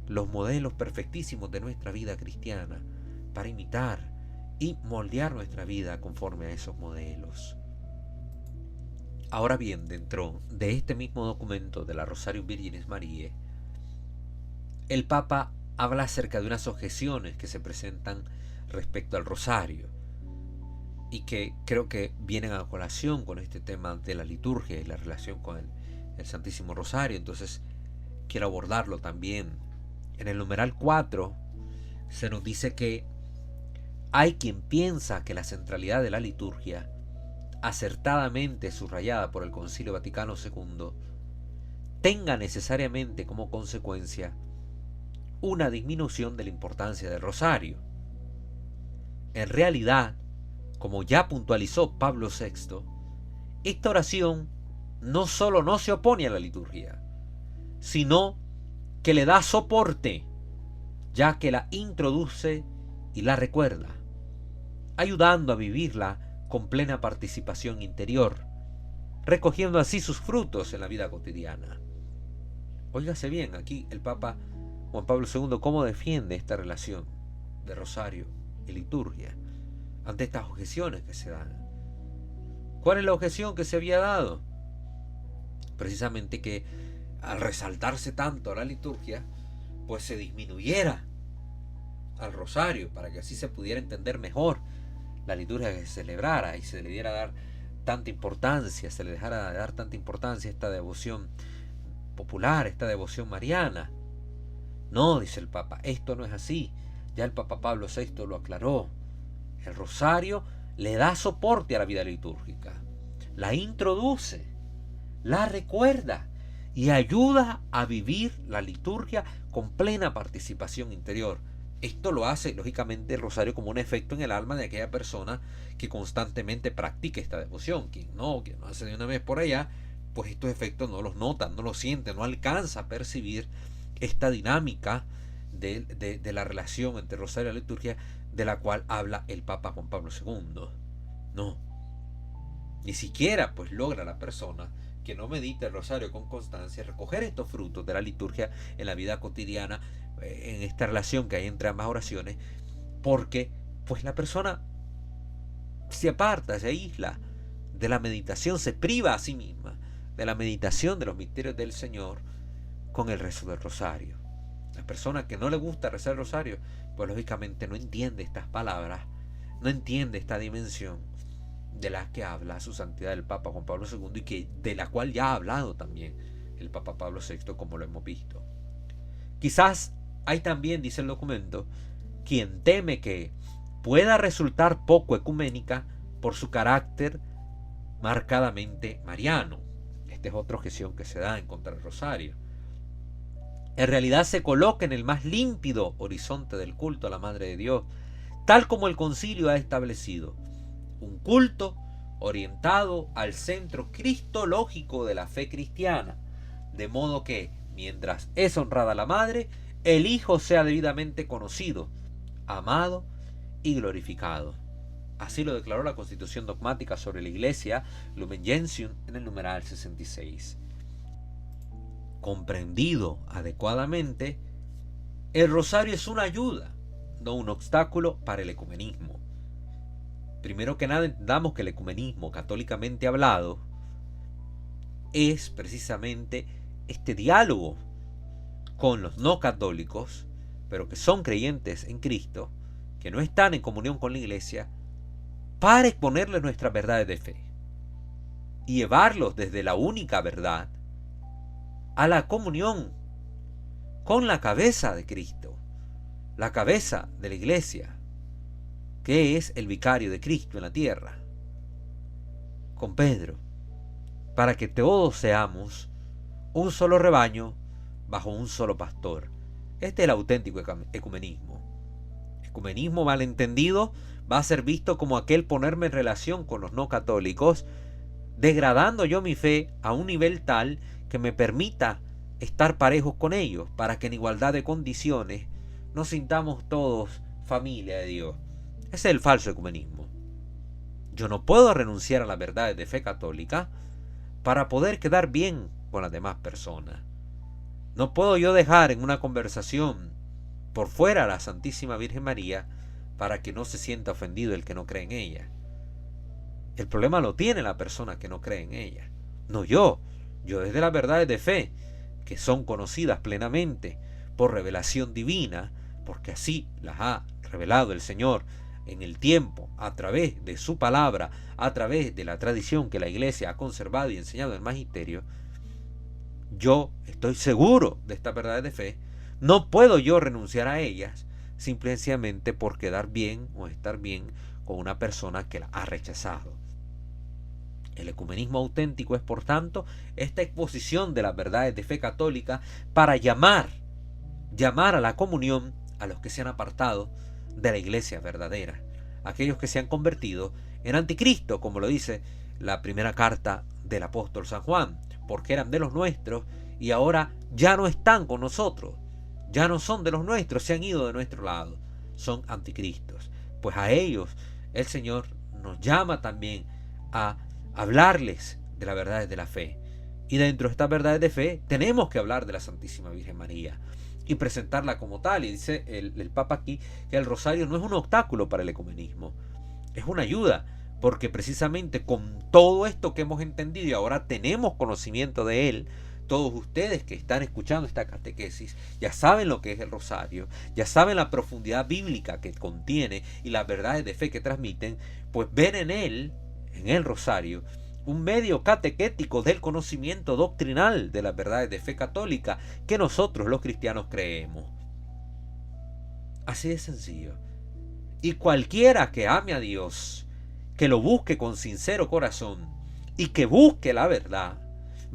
los modelos perfectísimos de nuestra vida cristiana para imitar y moldear nuestra vida conforme a esos modelos. Ahora bien, dentro de este mismo documento de la Rosarium Virginis Mariae, el Papa habla acerca de unas objeciones que se presentan respecto al rosario y que creo que vienen a colación con este tema de la liturgia y la relación con el Santísimo Rosario. Entonces quiero abordarlo también. En el numeral 4 se nos dice que hay quien piensa que la centralidad de la liturgia, acertadamente subrayada por el Concilio Vaticano II, tenga necesariamente como consecuencia una disminución de la importancia del rosario. En realidad, como ya puntualizó Pablo VI, esta oración no solo no se opone a la liturgia, sino que le da soporte, ya que la introduce y la recuerda, ayudando a vivirla con plena participación interior, recogiendo así sus frutos en la vida cotidiana. Óigase bien, aquí el Papa Juan Pablo II cómo defiende esta relación de rosario y liturgia ante estas objeciones que se dan. ¿Cuál es la objeción que se había dado? Precisamente que al resaltarse tanto la liturgia, pues se disminuyera al rosario, para que así se pudiera entender mejor la liturgia que se celebrara y se le diera dar tanta importancia, se le dejara de dar tanta importancia a esta devoción popular, esta devoción mariana. No, dice el Papa, esto no es así. Ya el Papa Pablo VI lo aclaró. El rosario le da soporte a la vida litúrgica, la introduce, la recuerda y ayuda a vivir la liturgia con plena participación interior. Esto lo hace, lógicamente, el rosario como un efecto en el alma de aquella persona que constantemente practica esta devoción. Quien no hace de una vez por allá, pues estos efectos no los nota, no los siente, no alcanza a percibir esta dinámica de la relación entre rosario y la liturgia de la cual habla el Papa Juan Pablo II. No, ni siquiera pues logra la persona que no medita el rosario con constancia recoger estos frutos de la liturgia en la vida cotidiana, en esta relación que hay entre ambas oraciones, porque pues la persona se aparta, se aísla de la meditación, se priva a sí misma de la meditación de los misterios del Señor con el rezo del rosario. La persona que no le gusta rezar el rosario, pues lógicamente no entiende estas palabras, no entiende esta dimensión de la que habla su santidad el Papa Juan Pablo II y de la cual ya ha hablado también el Papa Pablo VI, como lo hemos visto. Quizás hay también, dice el documento, quien teme que pueda resultar poco ecuménica por su carácter marcadamente mariano. Esta es otra objeción que se da en contra del rosario. En realidad se coloca en el más límpido horizonte del culto a la Madre de Dios, tal como el concilio ha establecido, un culto orientado al centro cristológico de la fe cristiana, de modo que, mientras es honrada la Madre, el Hijo sea debidamente conocido, amado y glorificado. Así lo declaró la Constitución Dogmática sobre la Iglesia, Lumen Gentium, en el numeral 66. Comprendido adecuadamente, el rosario es una ayuda, no un obstáculo para el ecumenismo. Primero que nada, entendamos que el ecumenismo, católicamente hablado, es precisamente este diálogo con los no católicos, pero que son creyentes en Cristo, que no están en comunión con la Iglesia, para exponerles nuestras verdades de fe y llevarlos desde la única verdad a la comunión con la cabeza de Cristo, la cabeza de la Iglesia, que es el vicario de Cristo en la tierra, con Pedro, para que todos seamos un solo rebaño bajo un solo pastor. Este es el auténtico ecumenismo. Ecumenismo malentendido va a ser visto como aquel ponerme en relación con los no católicos, degradando yo mi fe a un nivel tal que me permita estar parejos con ellos, para que en igualdad de condiciones nos sintamos todos familia de Dios. Ese es el falso ecumenismo. Yo no puedo renunciar a las verdades de fe católica para poder quedar bien con las demás personas. No puedo yo dejar en una conversación por fuera a la Santísima Virgen María para que no se sienta ofendido el que no cree en ella. El problema lo tiene la persona que no cree en ella, no yo. Yo desde las verdades de fe, que son conocidas plenamente por revelación divina, porque así las ha revelado el Señor en el tiempo, a través de su palabra, a través de la tradición que la Iglesia ha conservado y enseñado en el magisterio, yo estoy seguro de estas verdades de fe. No puedo yo renunciar a ellas simplemente por quedar bien o estar bien con una persona que la ha rechazado. El ecumenismo auténtico es, por tanto, esta exposición de las verdades de fe católica para llamar a la comunión a los que se han apartado de la Iglesia verdadera, aquellos que se han convertido en anticristo, como lo dice la primera carta del apóstol San Juan, porque eran de los nuestros y ahora ya no están con nosotros, ya no son de los nuestros, se han ido de nuestro lado, son anticristos. Pues a ellos el Señor nos llama también a hablarles de las verdades de la fe, y dentro de estas verdades de fe tenemos que hablar de la Santísima Virgen María y presentarla como tal. Y dice el Papa aquí que el rosario no es un obstáculo para el ecumenismo, es una ayuda, porque precisamente con todo esto que hemos entendido y ahora tenemos conocimiento de él, todos ustedes que están escuchando esta catequesis ya saben lo que es el rosario, ya saben la profundidad bíblica que contiene y las verdades de fe que transmiten, pues ven en él, en el rosario, un medio catequético del conocimiento doctrinal de las verdades de fe católica que nosotros los cristianos creemos. Así de sencillo. Y cualquiera que ame a Dios, que lo busque con sincero corazón y que busque la verdad,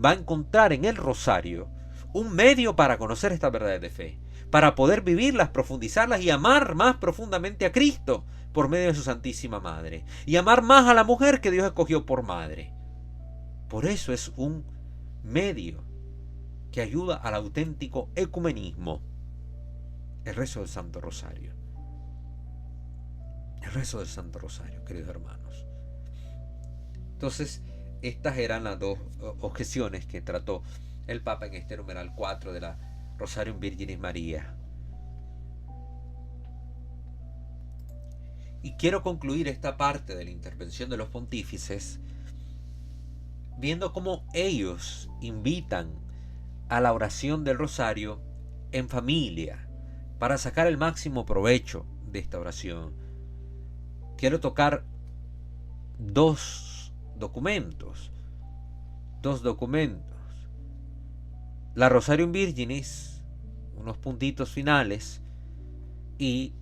va a encontrar en el rosario un medio para conocer estas verdades de fe, para poder vivirlas, profundizarlas y amar más profundamente a Cristo por medio de su Santísima Madre, y amar más a la mujer que Dios escogió por madre. Por eso es un medio que ayuda al auténtico ecumenismo, el rezo del Santo Rosario. El rezo del Santo Rosario, queridos hermanos. Entonces, estas eran las dos objeciones que trató el Papa en este numeral 4 de la Rosarium Virginis Maria. Y quiero concluir esta parte de la intervención de los pontífices viendo cómo ellos invitan a la oración del rosario en familia para sacar el máximo provecho de esta oración. Quiero tocar dos documentos. La Rosarium Virginis, unos puntitos finales, y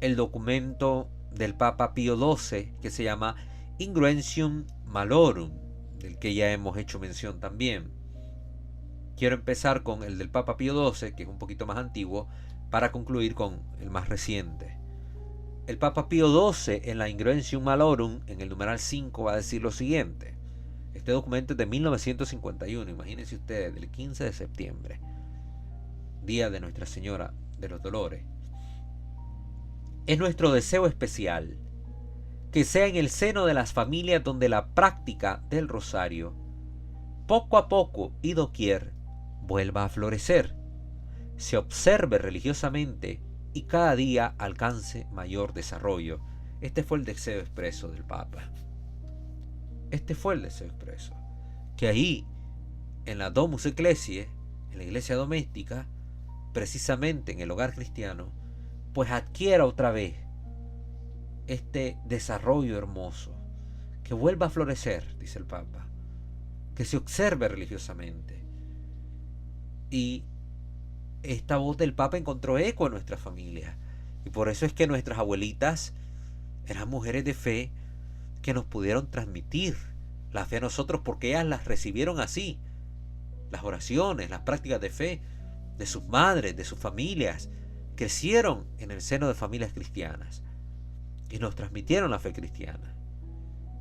el documento del Papa Pío XII que se llama Ingruentium Malorum, del que ya hemos hecho mención también. Quiero empezar con el del Papa Pío XII, que es un poquito más antiguo, para concluir con el más reciente. El Papa Pío XII en la Ingruentium Malorum, en el numeral 5, va a decir lo siguiente. Este documento es de 1951, imagínense ustedes, del 15 de septiembre, día de Nuestra Señora de los Dolores. Es nuestro deseo especial que sea en el seno de las familias donde la práctica del rosario, poco a poco y doquier, vuelva a florecer, se observe religiosamente y cada día alcance mayor desarrollo. Este fue el deseo expreso del Papa. Este fue el deseo expreso. Que ahí, en la Domus Ecclesiae, en la iglesia doméstica, precisamente en el hogar cristiano, pues adquiera otra vez este desarrollo hermoso, que vuelva a florecer, dice el Papa, que se observe religiosamente. Y esta voz del Papa encontró eco en nuestra familia, y por eso es que nuestras abuelitas eran mujeres de fe que nos pudieron transmitir la fe a nosotros, porque ellas las recibieron así, las oraciones, las prácticas de fe de sus madres, de sus familias, crecieron en el seno de familias cristianas y nos transmitieron la fe cristiana.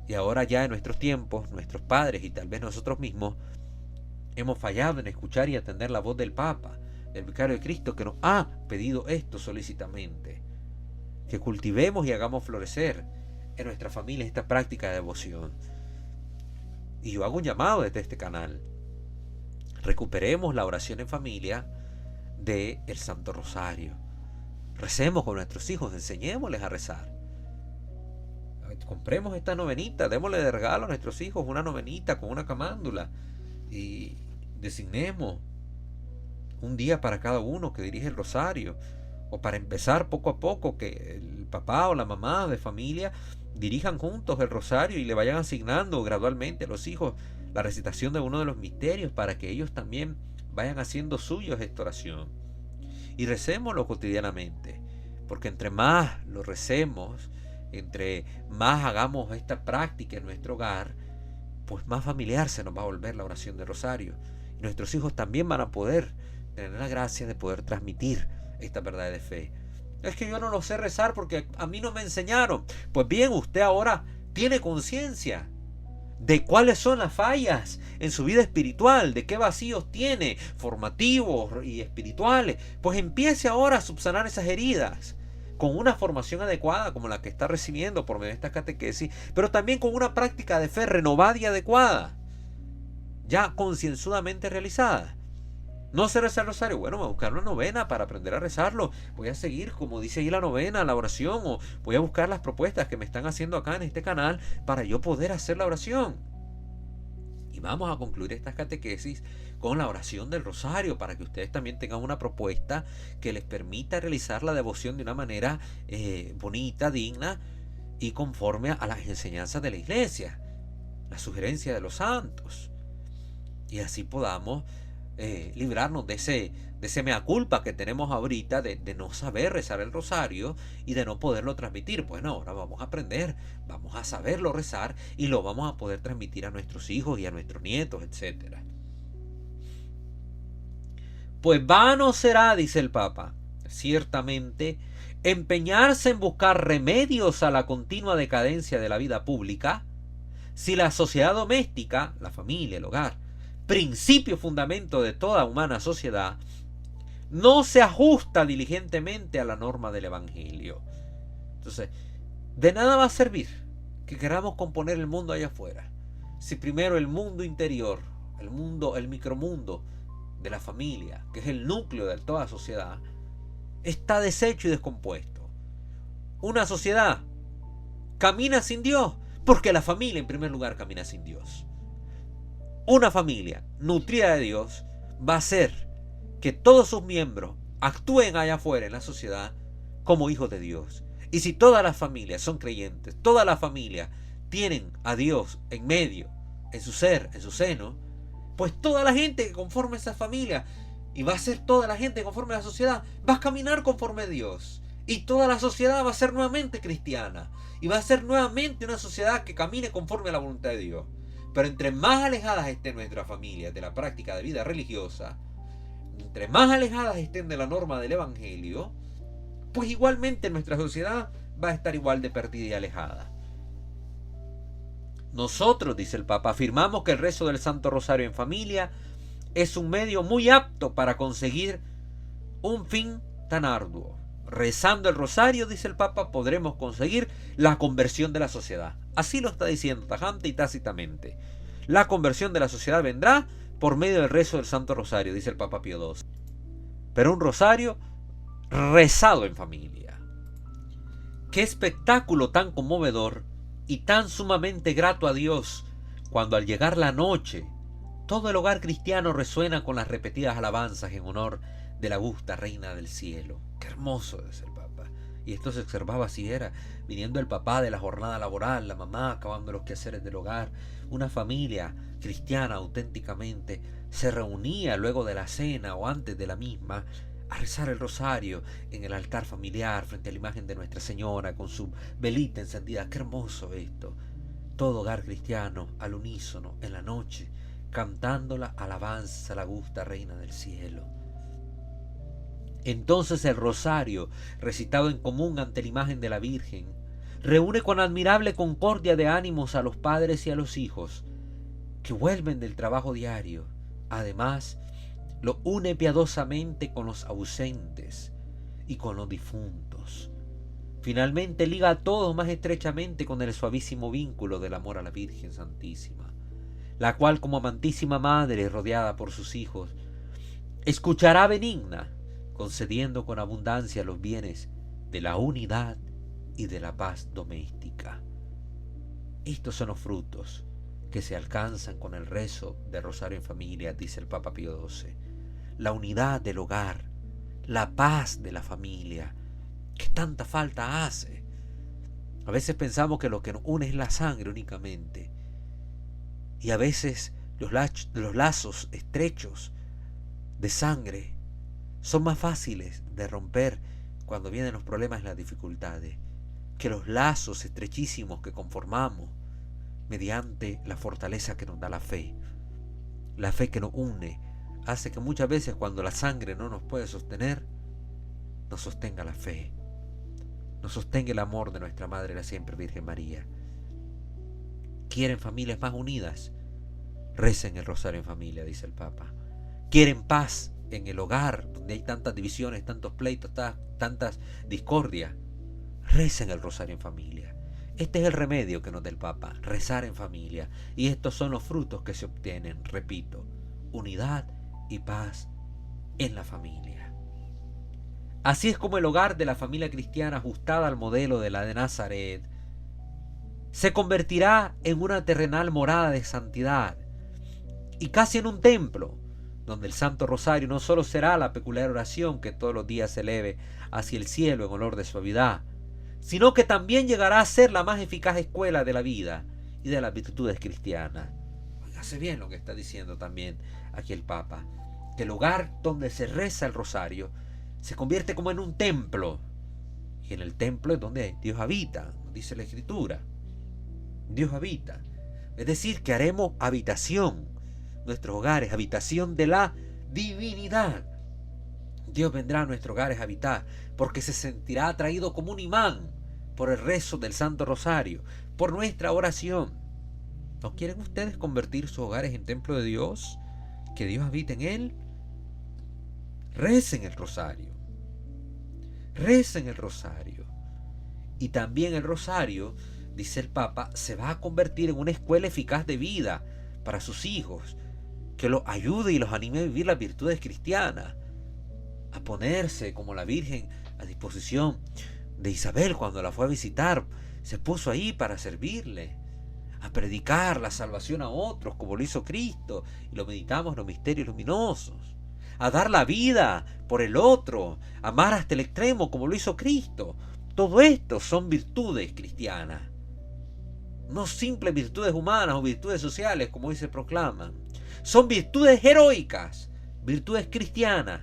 Y ahora ya en nuestros tiempos, nuestros padres y tal vez nosotros mismos hemos fallado en escuchar y atender la voz del Papa, el vicario de Cristo, que nos ha pedido esto solícitamente, que cultivemos y hagamos florecer en nuestra familia esta práctica de devoción. Y yo hago un llamado desde este canal: recuperemos la oración en familia del Santo Rosario. Recemos con nuestros hijos, enseñémosles a rezar. Compremos esta novenita, démosle de regalo a nuestros hijos una novenita con una camándula y designemos un día para cada uno que dirige el rosario, o para empezar poco a poco que el papá o la mamá de familia dirijan juntos el rosario y le vayan asignando gradualmente a los hijos la recitación de uno de los misterios para que ellos también vayan haciendo suyos esta oración. Y recémoslo cotidianamente, porque entre más lo recemos, entre más hagamos esta práctica en nuestro hogar, pues más familiar se nos va a volver la oración del rosario. Y nuestros hijos también van a poder tener la gracia de poder transmitir esta verdad de fe. Es que yo no lo sé rezar porque a mí no me enseñaron. Pues bien, usted ahora tiene conciencia de cuáles son las fallas en su vida espiritual, de qué vacíos tiene, formativos y espirituales. Pues empiece ahora a subsanar esas heridas con una formación adecuada como la que está recibiendo por medio de esta catequesis, pero también con una práctica de fe renovada y adecuada, ya concienzudamente realizada. No sé rezar el rosario, bueno, voy a buscar una novena para aprender a rezarlo, voy a seguir como dice ahí la novena, la oración, o voy a buscar las propuestas que me están haciendo acá en este canal para yo poder hacer la oración. Y vamos a concluir estas catequesis con la oración del rosario, para que ustedes también tengan una propuesta que les permita realizar la devoción de una manera bonita, digna y conforme a las enseñanzas de la Iglesia, la sugerencia de los santos. Y así podamos librarnos de ese mea culpa que tenemos ahorita de no saber rezar el rosario y de no poderlo transmitir. Bueno, ahora vamos a aprender, vamos a saberlo rezar y lo vamos a poder transmitir a nuestros hijos y a nuestros nietos, etc. Pues vano será, dice el Papa, ciertamente, empeñarse en buscar remedios a la continua decadencia de la vida pública si la sociedad doméstica, la familia, el hogar, principio fundamento de toda humana sociedad, no se ajusta diligentemente a la norma del Evangelio. Entonces, de nada va a servir que queramos componer el mundo allá afuera si primero el mundo interior, el micromundo de la familia, que es el núcleo de toda sociedad, está deshecho y descompuesto. Una sociedad camina sin Dios porque la familia en primer lugar camina sin Dios. Una familia nutrida de Dios va a hacer que todos sus miembros actúen allá afuera en la sociedad como hijos de Dios. Y si todas las familias son creyentes, todas las familias tienen a Dios en medio, en su ser, en su seno, pues toda la gente que conforme esa familia, y va a ser toda la gente conforme a la sociedad, va a caminar conforme a Dios. Y toda la sociedad va a ser nuevamente cristiana. Y va a ser nuevamente una sociedad que camine conforme a la voluntad de Dios. Pero entre más alejadas estén nuestras familias de la práctica de vida religiosa, entre más alejadas estén de la norma del Evangelio, pues igualmente nuestra sociedad va a estar igual de perdida y alejada. Nosotros, dice el Papa, afirmamos que el rezo del Santo Rosario en familia es un medio muy apto para conseguir un fin tan arduo. Rezando el rosario, dice el Papa, podremos conseguir la conversión de la sociedad. Así lo está diciendo tajante y tácitamente. La conversión de la sociedad vendrá por medio del rezo del Santo Rosario, dice el Papa Pío XII. Pero un rosario rezado en familia. Qué espectáculo tan conmovedor y tan sumamente grato a Dios cuando al llegar la noche todo el hogar cristiano resuena con las repetidas alabanzas en honor de la augusta Reina del Cielo. Qué hermoso es el Papa. Y esto se observaba así era, viniendo el papá de la jornada laboral, la mamá acabando los quehaceres del hogar, una familia cristiana auténticamente se reunía luego de la cena o antes de la misma a rezar el rosario en el altar familiar frente a la imagen de Nuestra Señora con su velita encendida. Qué hermoso esto. Todo hogar cristiano al unísono en la noche cantando la alabanza a la augusta Reina del Cielo. Entonces el rosario, recitado en común ante la imagen de la Virgen, reúne con admirable concordia de ánimos a los padres y a los hijos, que vuelven del trabajo diario. Además, lo une piadosamente con los ausentes y con los difuntos. Finalmente liga a todos más estrechamente con el suavísimo vínculo del amor a la Virgen Santísima, la cual, como amantísima madre rodeada por sus hijos, escuchará benigna, concediendo con abundancia los bienes de la unidad y de la paz doméstica. Estos son los frutos que se alcanzan con el rezo del Rosario en Familia, dice el Papa Pío XII. La unidad del hogar, la paz de la familia, que tanta falta hace. A veces pensamos que lo que nos une es la sangre únicamente, y a veces los lazos estrechos de sangre son más fáciles de romper cuando vienen los problemas y las dificultades que los lazos estrechísimos que conformamos mediante la fortaleza que nos da la fe. La fe que nos une hace que muchas veces, cuando la sangre no nos puede sostener, nos sostenga la fe, nos sostenga el amor de nuestra Madre, la siempre Virgen María. ¿Quieren familias más unidas? Recen el Rosario en Familia, dice el Papa. ¿Quieren paz en el hogar, donde hay tantas divisiones, tantos pleitos, tantas discordias? Recen el Rosario en Familia. Este es el remedio que nos da el Papa, rezar en familia. Y estos son los frutos que se obtienen, repito, unidad y paz en la familia. Así es como el hogar de la familia cristiana, ajustada al modelo de la de Nazaret, se convertirá en una terrenal morada de santidad y casi en un templo, donde el Santo Rosario no solo será la peculiar oración que todos los días se eleve hacia el cielo en olor de suavidad, sino que también llegará a ser la más eficaz escuela de la vida y de las virtudes cristianas. Hace bien lo que está diciendo también aquí el Papa, que el hogar donde se reza el rosario se convierte como en un templo, y en el templo es donde Dios habita, dice la Escritura. Dios habita, es decir, que haremos habitación, nuestros hogares, habitación de la divinidad. Dios vendrá a nuestros hogares a habitar, porque se sentirá atraído como un imán por el rezo del Santo Rosario, por nuestra oración. ¿No quieren ustedes convertir sus hogares en templo de Dios? ¿Que Dios habite en él? Recen el rosario. Recen el rosario. Y también el rosario, dice el Papa, se va a convertir en una escuela eficaz de vida para sus hijos, que los ayude y los anime a vivir las virtudes cristianas, a ponerse como la Virgen a disposición de Isabel cuando la fue a visitar. Se puso ahí para servirle, a predicar la salvación a otros como lo hizo Cristo, y lo meditamos en los misterios luminosos, a dar la vida por el otro, a amar hasta el extremo como lo hizo Cristo. Todo esto son virtudes cristianas, no simples virtudes humanas o virtudes sociales como hoy se proclaman. Son virtudes heroicas, virtudes cristianas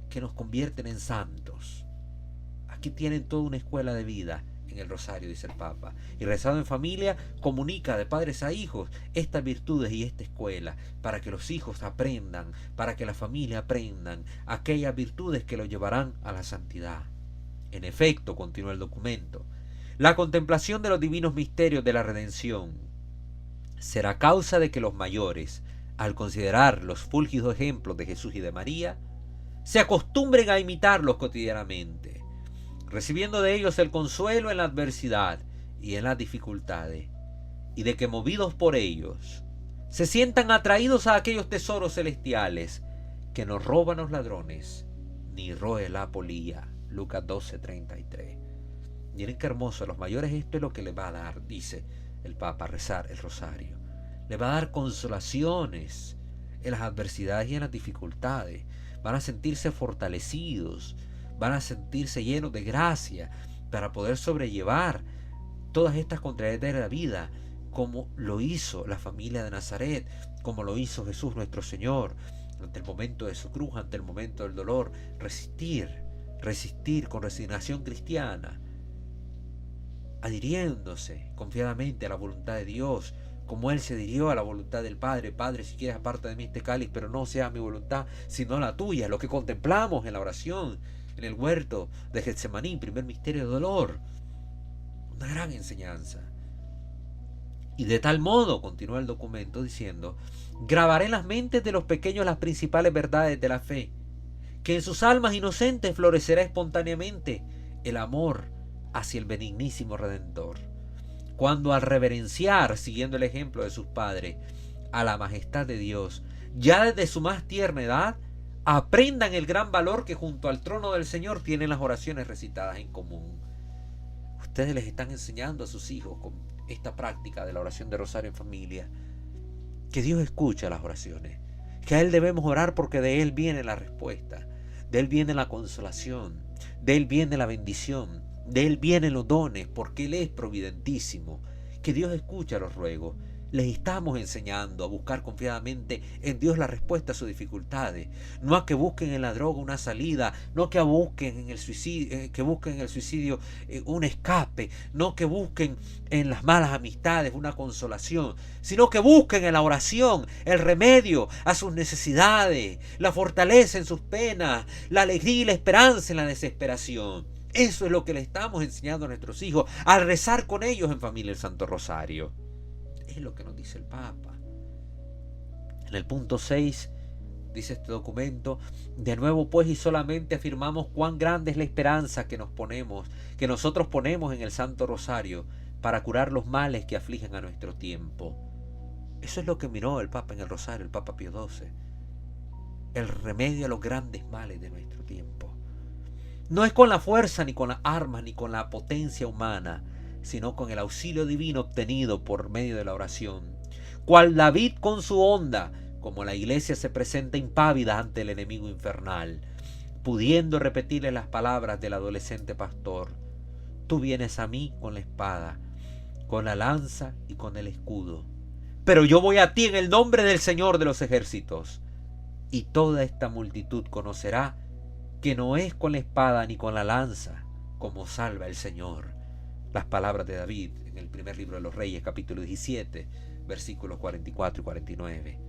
que nos convierten en santos. Aquí tienen toda una escuela de vida en el rosario, dice el Papa. Y rezado en familia comunica de padres a hijos estas virtudes y esta escuela, para que los hijos aprendan, para que la familia aprendan aquellas virtudes que los llevarán a la santidad. En efecto, continúa el documento, la contemplación de los divinos misterios de la redención será causa de que los mayores, al considerar los fúlgidos ejemplos de Jesús y de María, se acostumbren a imitarlos cotidianamente, recibiendo de ellos el consuelo en la adversidad y en las dificultades, y de que, movidos por ellos, se sientan atraídos a aquellos tesoros celestiales que no roban los ladrones, ni roe la polilla. Lucas 12:33. Miren qué hermoso, a los mayores esto es lo que les va a dar, dice el Papa, rezar el rosario. Les va a dar consolaciones en las adversidades y en las dificultades. Van a sentirse fortalecidos, van a sentirse llenos de gracia para poder sobrellevar todas estas contrariedades de la vida, como lo hizo la familia de Nazaret, como lo hizo Jesús nuestro Señor, ante el momento de su cruz, ante el momento del dolor. Resistir con resignación cristiana, adhiriéndose confiadamente a la voluntad de Dios, como Él se adhirió a la voluntad del Padre. Padre, si quieres, aparta de mí este cáliz, pero no sea mi voluntad, sino la tuya. Lo que contemplamos en la oración, en el huerto de Getsemaní, primer misterio de dolor. Una gran enseñanza. Y de tal modo, continúa el documento diciendo, grabaré en las mentes de los pequeños las principales verdades de la fe, que en sus almas inocentes florecerá espontáneamente el amor hacia el benignísimo Redentor. Cuando al reverenciar, siguiendo el ejemplo de sus padres, a la majestad de Dios, ya desde su más tierna edad, aprendan el gran valor que junto al trono del Señor tienen las oraciones recitadas en común. Ustedes les están enseñando a sus hijos con esta práctica de la oración de rosario en familia, que Dios escucha las oraciones, que a Él debemos orar porque de Él viene la respuesta, de Él viene la consolación, de Él viene la bendición, de Él vienen los dones, porque Él es providentísimo, que Dios escucha los ruegos. Les estamos enseñando a buscar confiadamente en Dios la respuesta a sus dificultades, no a que busquen en la droga una salida, no que busquen en el suicidio, un escape, no que busquen en las malas amistades una consolación, sino que busquen en la oración el remedio a sus necesidades, la fortaleza en sus penas, la alegría y la esperanza en la desesperación. Eso es lo que le estamos enseñando a nuestros hijos al rezar con ellos en familia el Santo Rosario. Es lo que nos dice el Papa. En el punto 6 dice este documento: de nuevo pues y solamente afirmamos cuán grande es la esperanza que nosotros ponemos en el Santo Rosario para curar los males que afligen a nuestro tiempo. Eso es lo que miró el Papa en el Rosario, el Papa Pío XII. El remedio a los grandes males de nuestro tiempo. No es con la fuerza, ni con las armas, ni con la potencia humana, sino con el auxilio divino obtenido por medio de la oración. Cual David con su onda, como la iglesia se presenta impávida ante el enemigo infernal, pudiendo repetirle las palabras del adolescente pastor: tú vienes a mí con la espada, con la lanza y con el escudo, pero yo voy a ti en el nombre del Señor de los ejércitos. Y toda esta multitud conocerá que no es con la espada ni con la lanza como salva el Señor. Las palabras de David en el primer libro de los Reyes, capítulo 17, versículos 44 y 49.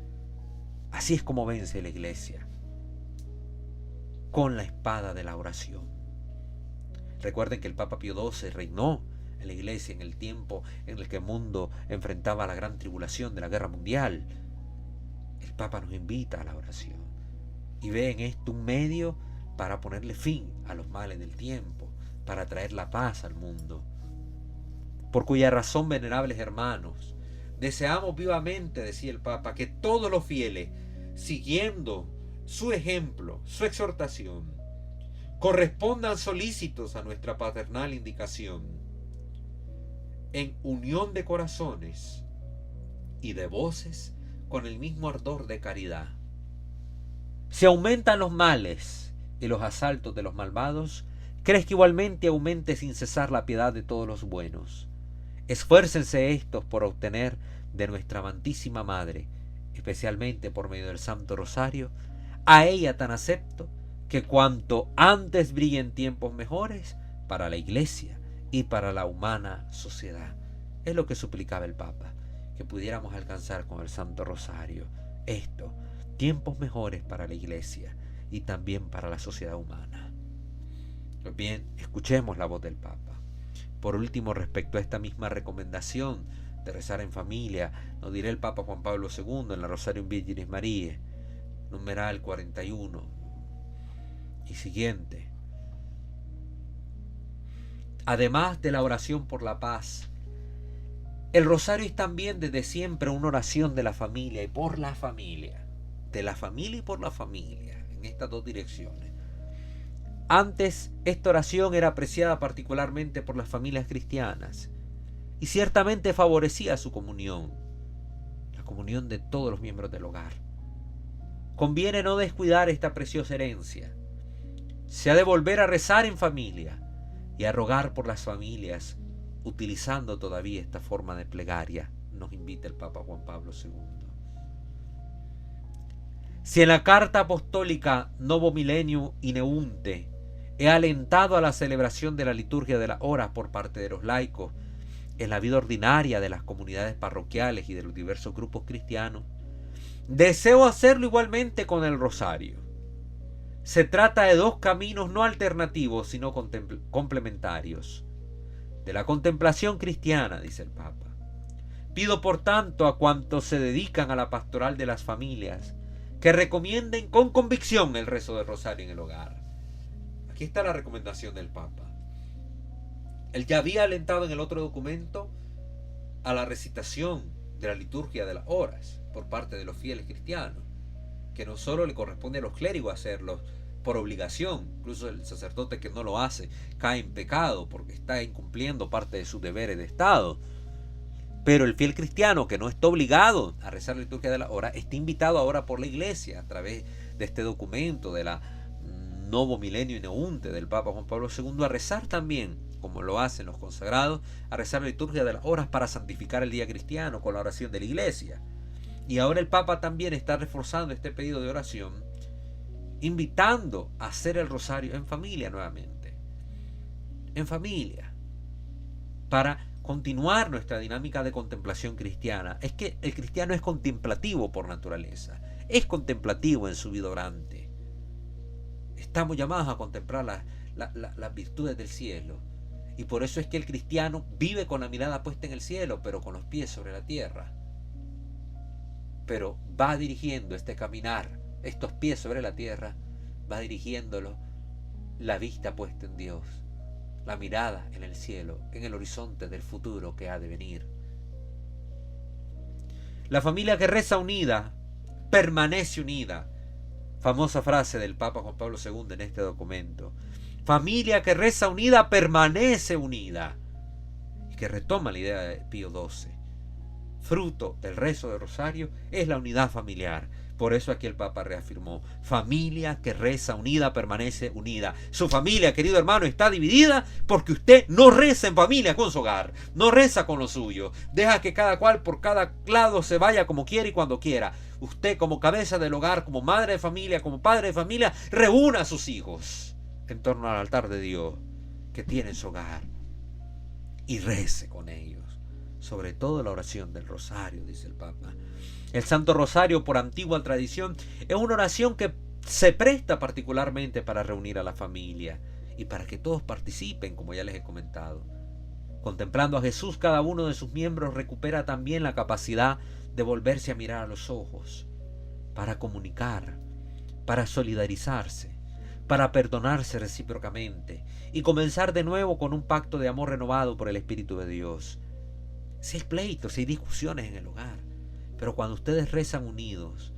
Así es como vence la iglesia, con la espada de la oración. Recuerden que el Papa Pío XII reinó en la iglesia en el tiempo en el que el mundo enfrentaba la gran tribulación de la guerra mundial. El Papa nos invita a la oración y ve en esto un medio para ponerle fin a los males del tiempo, para traer la paz al mundo. Por cuya razón, venerables hermanos, deseamos vivamente, decía el Papa, que todos los fieles, siguiendo su ejemplo, su exhortación, correspondan solícitos a nuestra paternal indicación, en unión de corazones y de voces con el mismo ardor de caridad. Si aumentan los males y los asaltos de los malvados, crees que igualmente aumente sin cesar la piedad de todos los buenos. Esfuércense estos por obtener de nuestra amantísima Madre, especialmente por medio del Santo Rosario, a ella tan acepto que cuanto antes brillen tiempos mejores para la Iglesia y para la humana sociedad. Es lo que suplicaba el Papa, que pudiéramos alcanzar con el Santo Rosario esto, tiempos mejores para la Iglesia y también para la sociedad humana. Pues bien, escuchemos la voz del Papa. Por último, respecto a esta misma recomendación de rezar en familia, nos dirá el Papa Juan Pablo II en la Rosarium Virginis Mariae, numeral 41 y siguiente. Además de la oración por la paz, el rosario es también desde siempre una oración de la familia y por la familia, de la familia y por la familia, en estas dos direcciones. Antes, esta oración era apreciada particularmente por las familias cristianas y ciertamente favorecía su comunión, la comunión de todos los miembros del hogar. Conviene no descuidar esta preciosa herencia. Se ha de volver a rezar en familia y a rogar por las familias, utilizando todavía esta forma de plegaria, nos invita el Papa Juan Pablo II. Si en la carta apostólica Novo Millenium Ineunte he alentado a la celebración de la liturgia de las horas por parte de los laicos en la vida ordinaria de las comunidades parroquiales y de los diversos grupos cristianos, deseo hacerlo igualmente con el rosario. Se trata de dos caminos no alternativos, sino complementarios. De la contemplación cristiana, dice el Papa, Pido por tanto a cuantos se dedican a la pastoral de las familias que recomienden con convicción el rezo del rosario en el hogar. Aquí está la recomendación del Papa. Él ya había alentado en el otro documento a la recitación de la liturgia de las horas por parte de los fieles cristianos, que no solo le corresponde a los clérigos hacerlo por obligación, incluso el sacerdote que no lo hace cae en pecado porque está incumpliendo parte de sus deberes de Estado. Pero el fiel cristiano que no está obligado a rezar la liturgia de la hora está invitado ahora por la Iglesia a través de este documento de la Novo Milenio Ineunte del Papa Juan Pablo II a rezar también, como lo hacen los consagrados, a rezar la liturgia de las horas para santificar el día cristiano con la oración de la Iglesia. Y ahora el Papa también está reforzando este pedido de oración, invitando a hacer el rosario en familia nuevamente. En familia. Para continuar nuestra dinámica de contemplación cristiana. Es que el cristiano es contemplativo por naturaleza. Es contemplativo en su vida orante. Estamos llamados a contemplar las virtudes del cielo. Y por eso es que el cristiano vive con la mirada puesta en el cielo, pero con los pies sobre la tierra. Pero va dirigiendo este caminar, estos pies sobre la tierra, va dirigiéndolo la vista puesta en Dios, la mirada en el cielo, en el horizonte del futuro que ha de venir. La familia que reza unida, permanece unida. Famosa frase del Papa Juan Pablo II en este documento. Familia que reza unida, permanece unida. Y que retoma la idea de Pío XII. Fruto del rezo del rosario es la unidad familiar. Por eso aquí el Papa reafirmó: familia que reza unida permanece unida. Su familia, querido hermano, está dividida porque usted no reza en familia con su hogar, no reza con lo suyo, deja que cada cual por cada lado se vaya como quiera y cuando quiera. Usted, como cabeza del hogar, como madre de familia, como padre de familia, reúna a sus hijos en torno al altar de Dios que tiene en su hogar y rece con ellos. Sobre todo la oración del rosario, dice el Papa. El Santo Rosario, por antigua tradición, es una oración que se presta particularmente para reunir a la familia y para que todos participen, como ya les he comentado. Contemplando a Jesús, cada uno de sus miembros recupera también la capacidad de volverse a mirar a los ojos, para comunicar, para solidarizarse, para perdonarse recíprocamente y comenzar de nuevo con un pacto de amor renovado por el Espíritu de Dios. Si hay pleitos, si hay discusiones en el hogar, pero cuando ustedes rezan unidos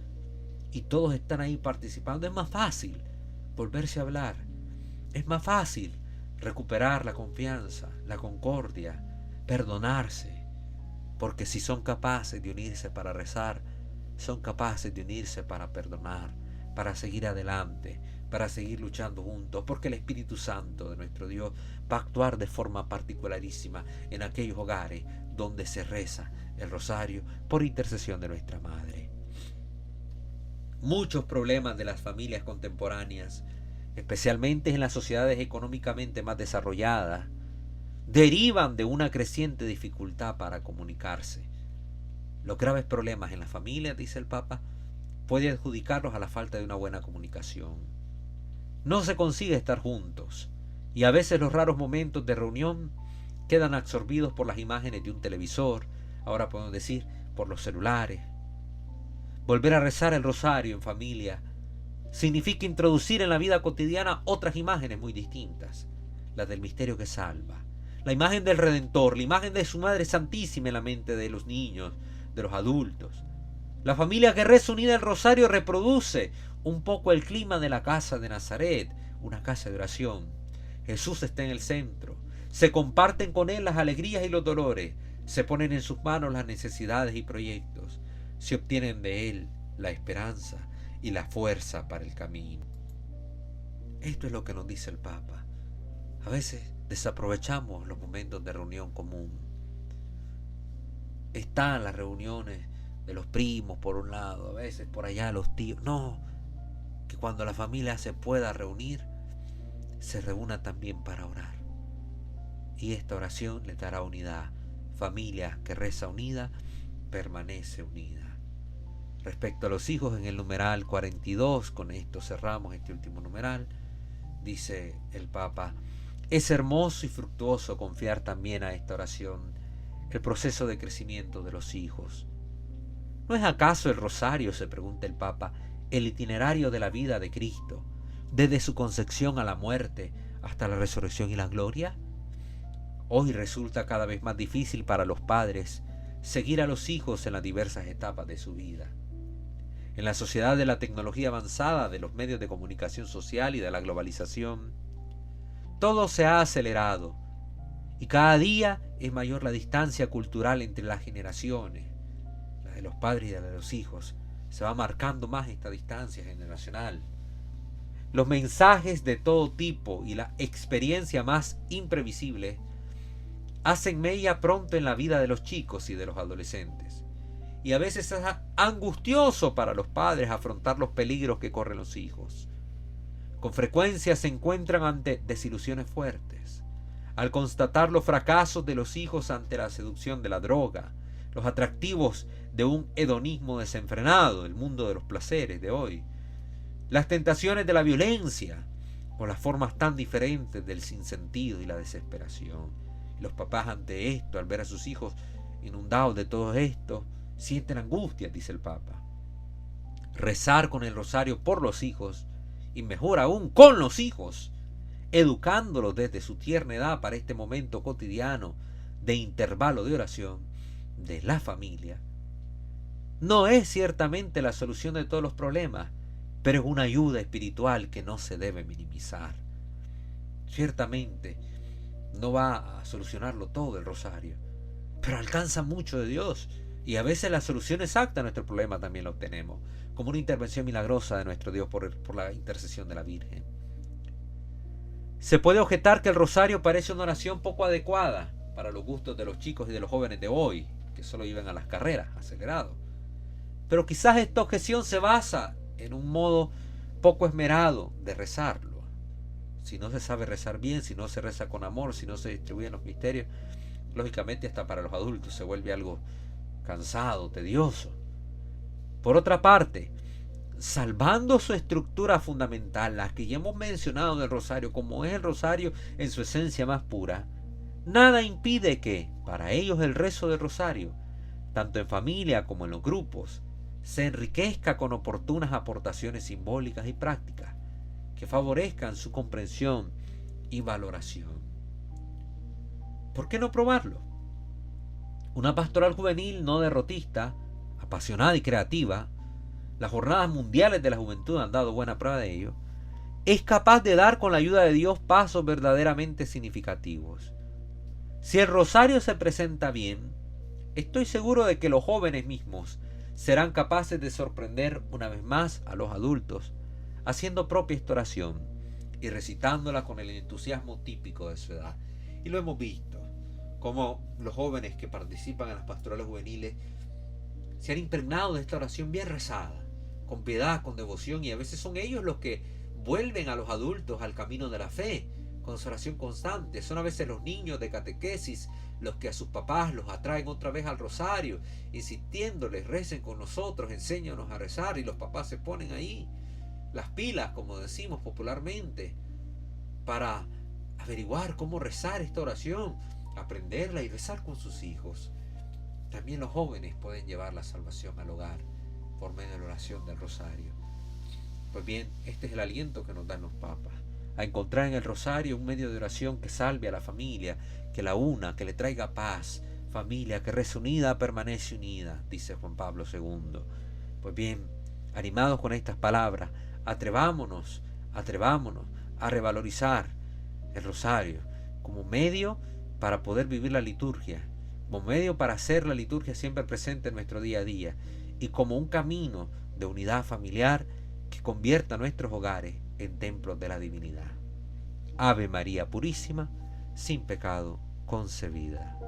y todos están ahí participando, es más fácil volverse a hablar, es más fácil recuperar la confianza, la concordia, perdonarse, porque si son capaces de unirse para rezar, son capaces de unirse para perdonar, para seguir adelante, para seguir luchando juntos, porque el Espíritu Santo de nuestro Dios va a actuar de forma particularísima en aquellos hogares donde se reza el rosario por intercesión de nuestra Madre. Muchos problemas de las familias contemporáneas, especialmente en las sociedades económicamente más desarrolladas, derivan de una creciente dificultad para comunicarse. Los graves problemas en las familias, dice el Papa, puede adjudicarlos a la falta de una buena comunicación. No se consigue estar juntos y a veces los raros momentos de reunión quedan absorbidos por las imágenes de un televisor, ahora podemos decir por los celulares. Volver a rezar el rosario en familia significa introducir en la vida cotidiana otras imágenes muy distintas, las del misterio que salva, la imagen del Redentor, la imagen de su Madre Santísima en la mente de los niños, de los adultos. La familia que reza unida el rosario reproduce un poco el clima de la casa de Nazaret, una casa de oración. Jesús está en el centro. Se comparten con Él las alegrías y los dolores. Se ponen en sus manos las necesidades y proyectos. Se obtienen de Él la esperanza y la fuerza para el camino. Esto es lo que nos dice el Papa. A veces desaprovechamos los momentos de reunión común. Están las reuniones de los primos por un lado, a veces por allá los tíos. No, que cuando la familia se pueda reunir, se reúna también para orar. Y esta oración le dará unidad. Familia que reza unida, permanece unida. Respecto a los hijos, en el numeral 42, con esto cerramos este último numeral, dice el Papa: es hermoso y fructuoso confiar también a esta oración el proceso de crecimiento de los hijos. ¿No es acaso el rosario, se pregunta el Papa, el itinerario de la vida de Cristo, desde su concepción a la muerte hasta la resurrección y la gloria? Hoy resulta cada vez más difícil para los padres seguir a los hijos en las diversas etapas de su vida. En la sociedad de la tecnología avanzada, de los medios de comunicación social y de la globalización, todo se ha acelerado y cada día es mayor la distancia cultural entre las generaciones, la de los padres y la de los hijos. Se va marcando más esta distancia generacional. Los mensajes de todo tipo y la experiencia más imprevisible hacen mella pronto en la vida de los chicos y de los adolescentes. Y a veces es angustioso para los padres afrontar los peligros que corren los hijos. Con frecuencia se encuentran ante desilusiones fuertes. Al constatar los fracasos de los hijos ante la seducción de la droga, los atractivos de un hedonismo desenfrenado, el mundo de los placeres de hoy, las tentaciones de la violencia, o las formas tan diferentes del sinsentido y la desesperación. Y los papás ante esto, al ver a sus hijos inundados de todo esto, sienten angustia, dice el Papa. Rezar con el rosario por los hijos, y mejor aún con los hijos, educándolos desde su tierna edad para este momento cotidiano de intervalo de oración de la familia, no es ciertamente la solución de todos los problemas, pero es una ayuda espiritual que no se debe minimizar. Ciertamente no va a solucionarlo todo el rosario, pero alcanza mucho de Dios, y a veces la solución exacta a nuestro problema también la obtenemos, como una intervención milagrosa de nuestro Dios por la intercesión de la Virgen. Se puede objetar que el rosario parece una oración poco adecuada para los gustos de los chicos y de los jóvenes de hoy, que solo iban a las carreras, acelerados. Pero quizás esta objeción se basa en un modo poco esmerado de rezarlo. Si no se sabe rezar bien, si no se reza con amor, si no se distribuyen los misterios, lógicamente hasta para los adultos se vuelve algo cansado, tedioso. Por otra parte, salvando su estructura fundamental, la que ya hemos mencionado del rosario, como es el rosario en su esencia más pura, nada impide que, para ellos, el rezo del rosario, tanto en familia como en los grupos, se enriquezca con oportunas aportaciones simbólicas y prácticas que favorezcan su comprensión y valoración. ¿Por qué no probarlo? Una pastoral juvenil no derrotista, apasionada y creativa, las jornadas mundiales de la juventud han dado buena prueba de ello, es capaz de dar con la ayuda de Dios pasos verdaderamente significativos. Si el rosario se presenta bien, estoy seguro de que los jóvenes mismos serán capaces de sorprender una vez más a los adultos, haciendo propia esta oración y recitándola con el entusiasmo típico de su edad. Y lo hemos visto, como los jóvenes que participan en las pastorales juveniles se han impregnado de esta oración bien rezada, con piedad, con devoción, y a veces son ellos los que vuelven a los adultos al camino de la fe, con su oración constante. Son a veces los niños de catequesis los que a sus papás los atraen otra vez al rosario, insistiéndoles, recen con nosotros, enséñanos a rezar, y los papás se ponen ahí las pilas, como decimos popularmente, para averiguar cómo rezar esta oración, aprenderla y rezar con sus hijos. También los jóvenes pueden llevar la salvación al hogar por medio de la oración del rosario. Pues bien, este es el aliento que nos dan los papas, a encontrar en el rosario un medio de oración que salve a la familia, que la una, que le traiga paz. Familia que reza unida permanece unida, dice Juan Pablo II. Pues bien, animados con estas palabras, atrevámonos a revalorizar el rosario como medio para poder vivir la liturgia, como medio para hacer la liturgia siempre presente en nuestro día a día, y como un camino de unidad familiar que convierta nuestros hogares en templos de la divinidad. Ave María Purísima, sin pecado concebida.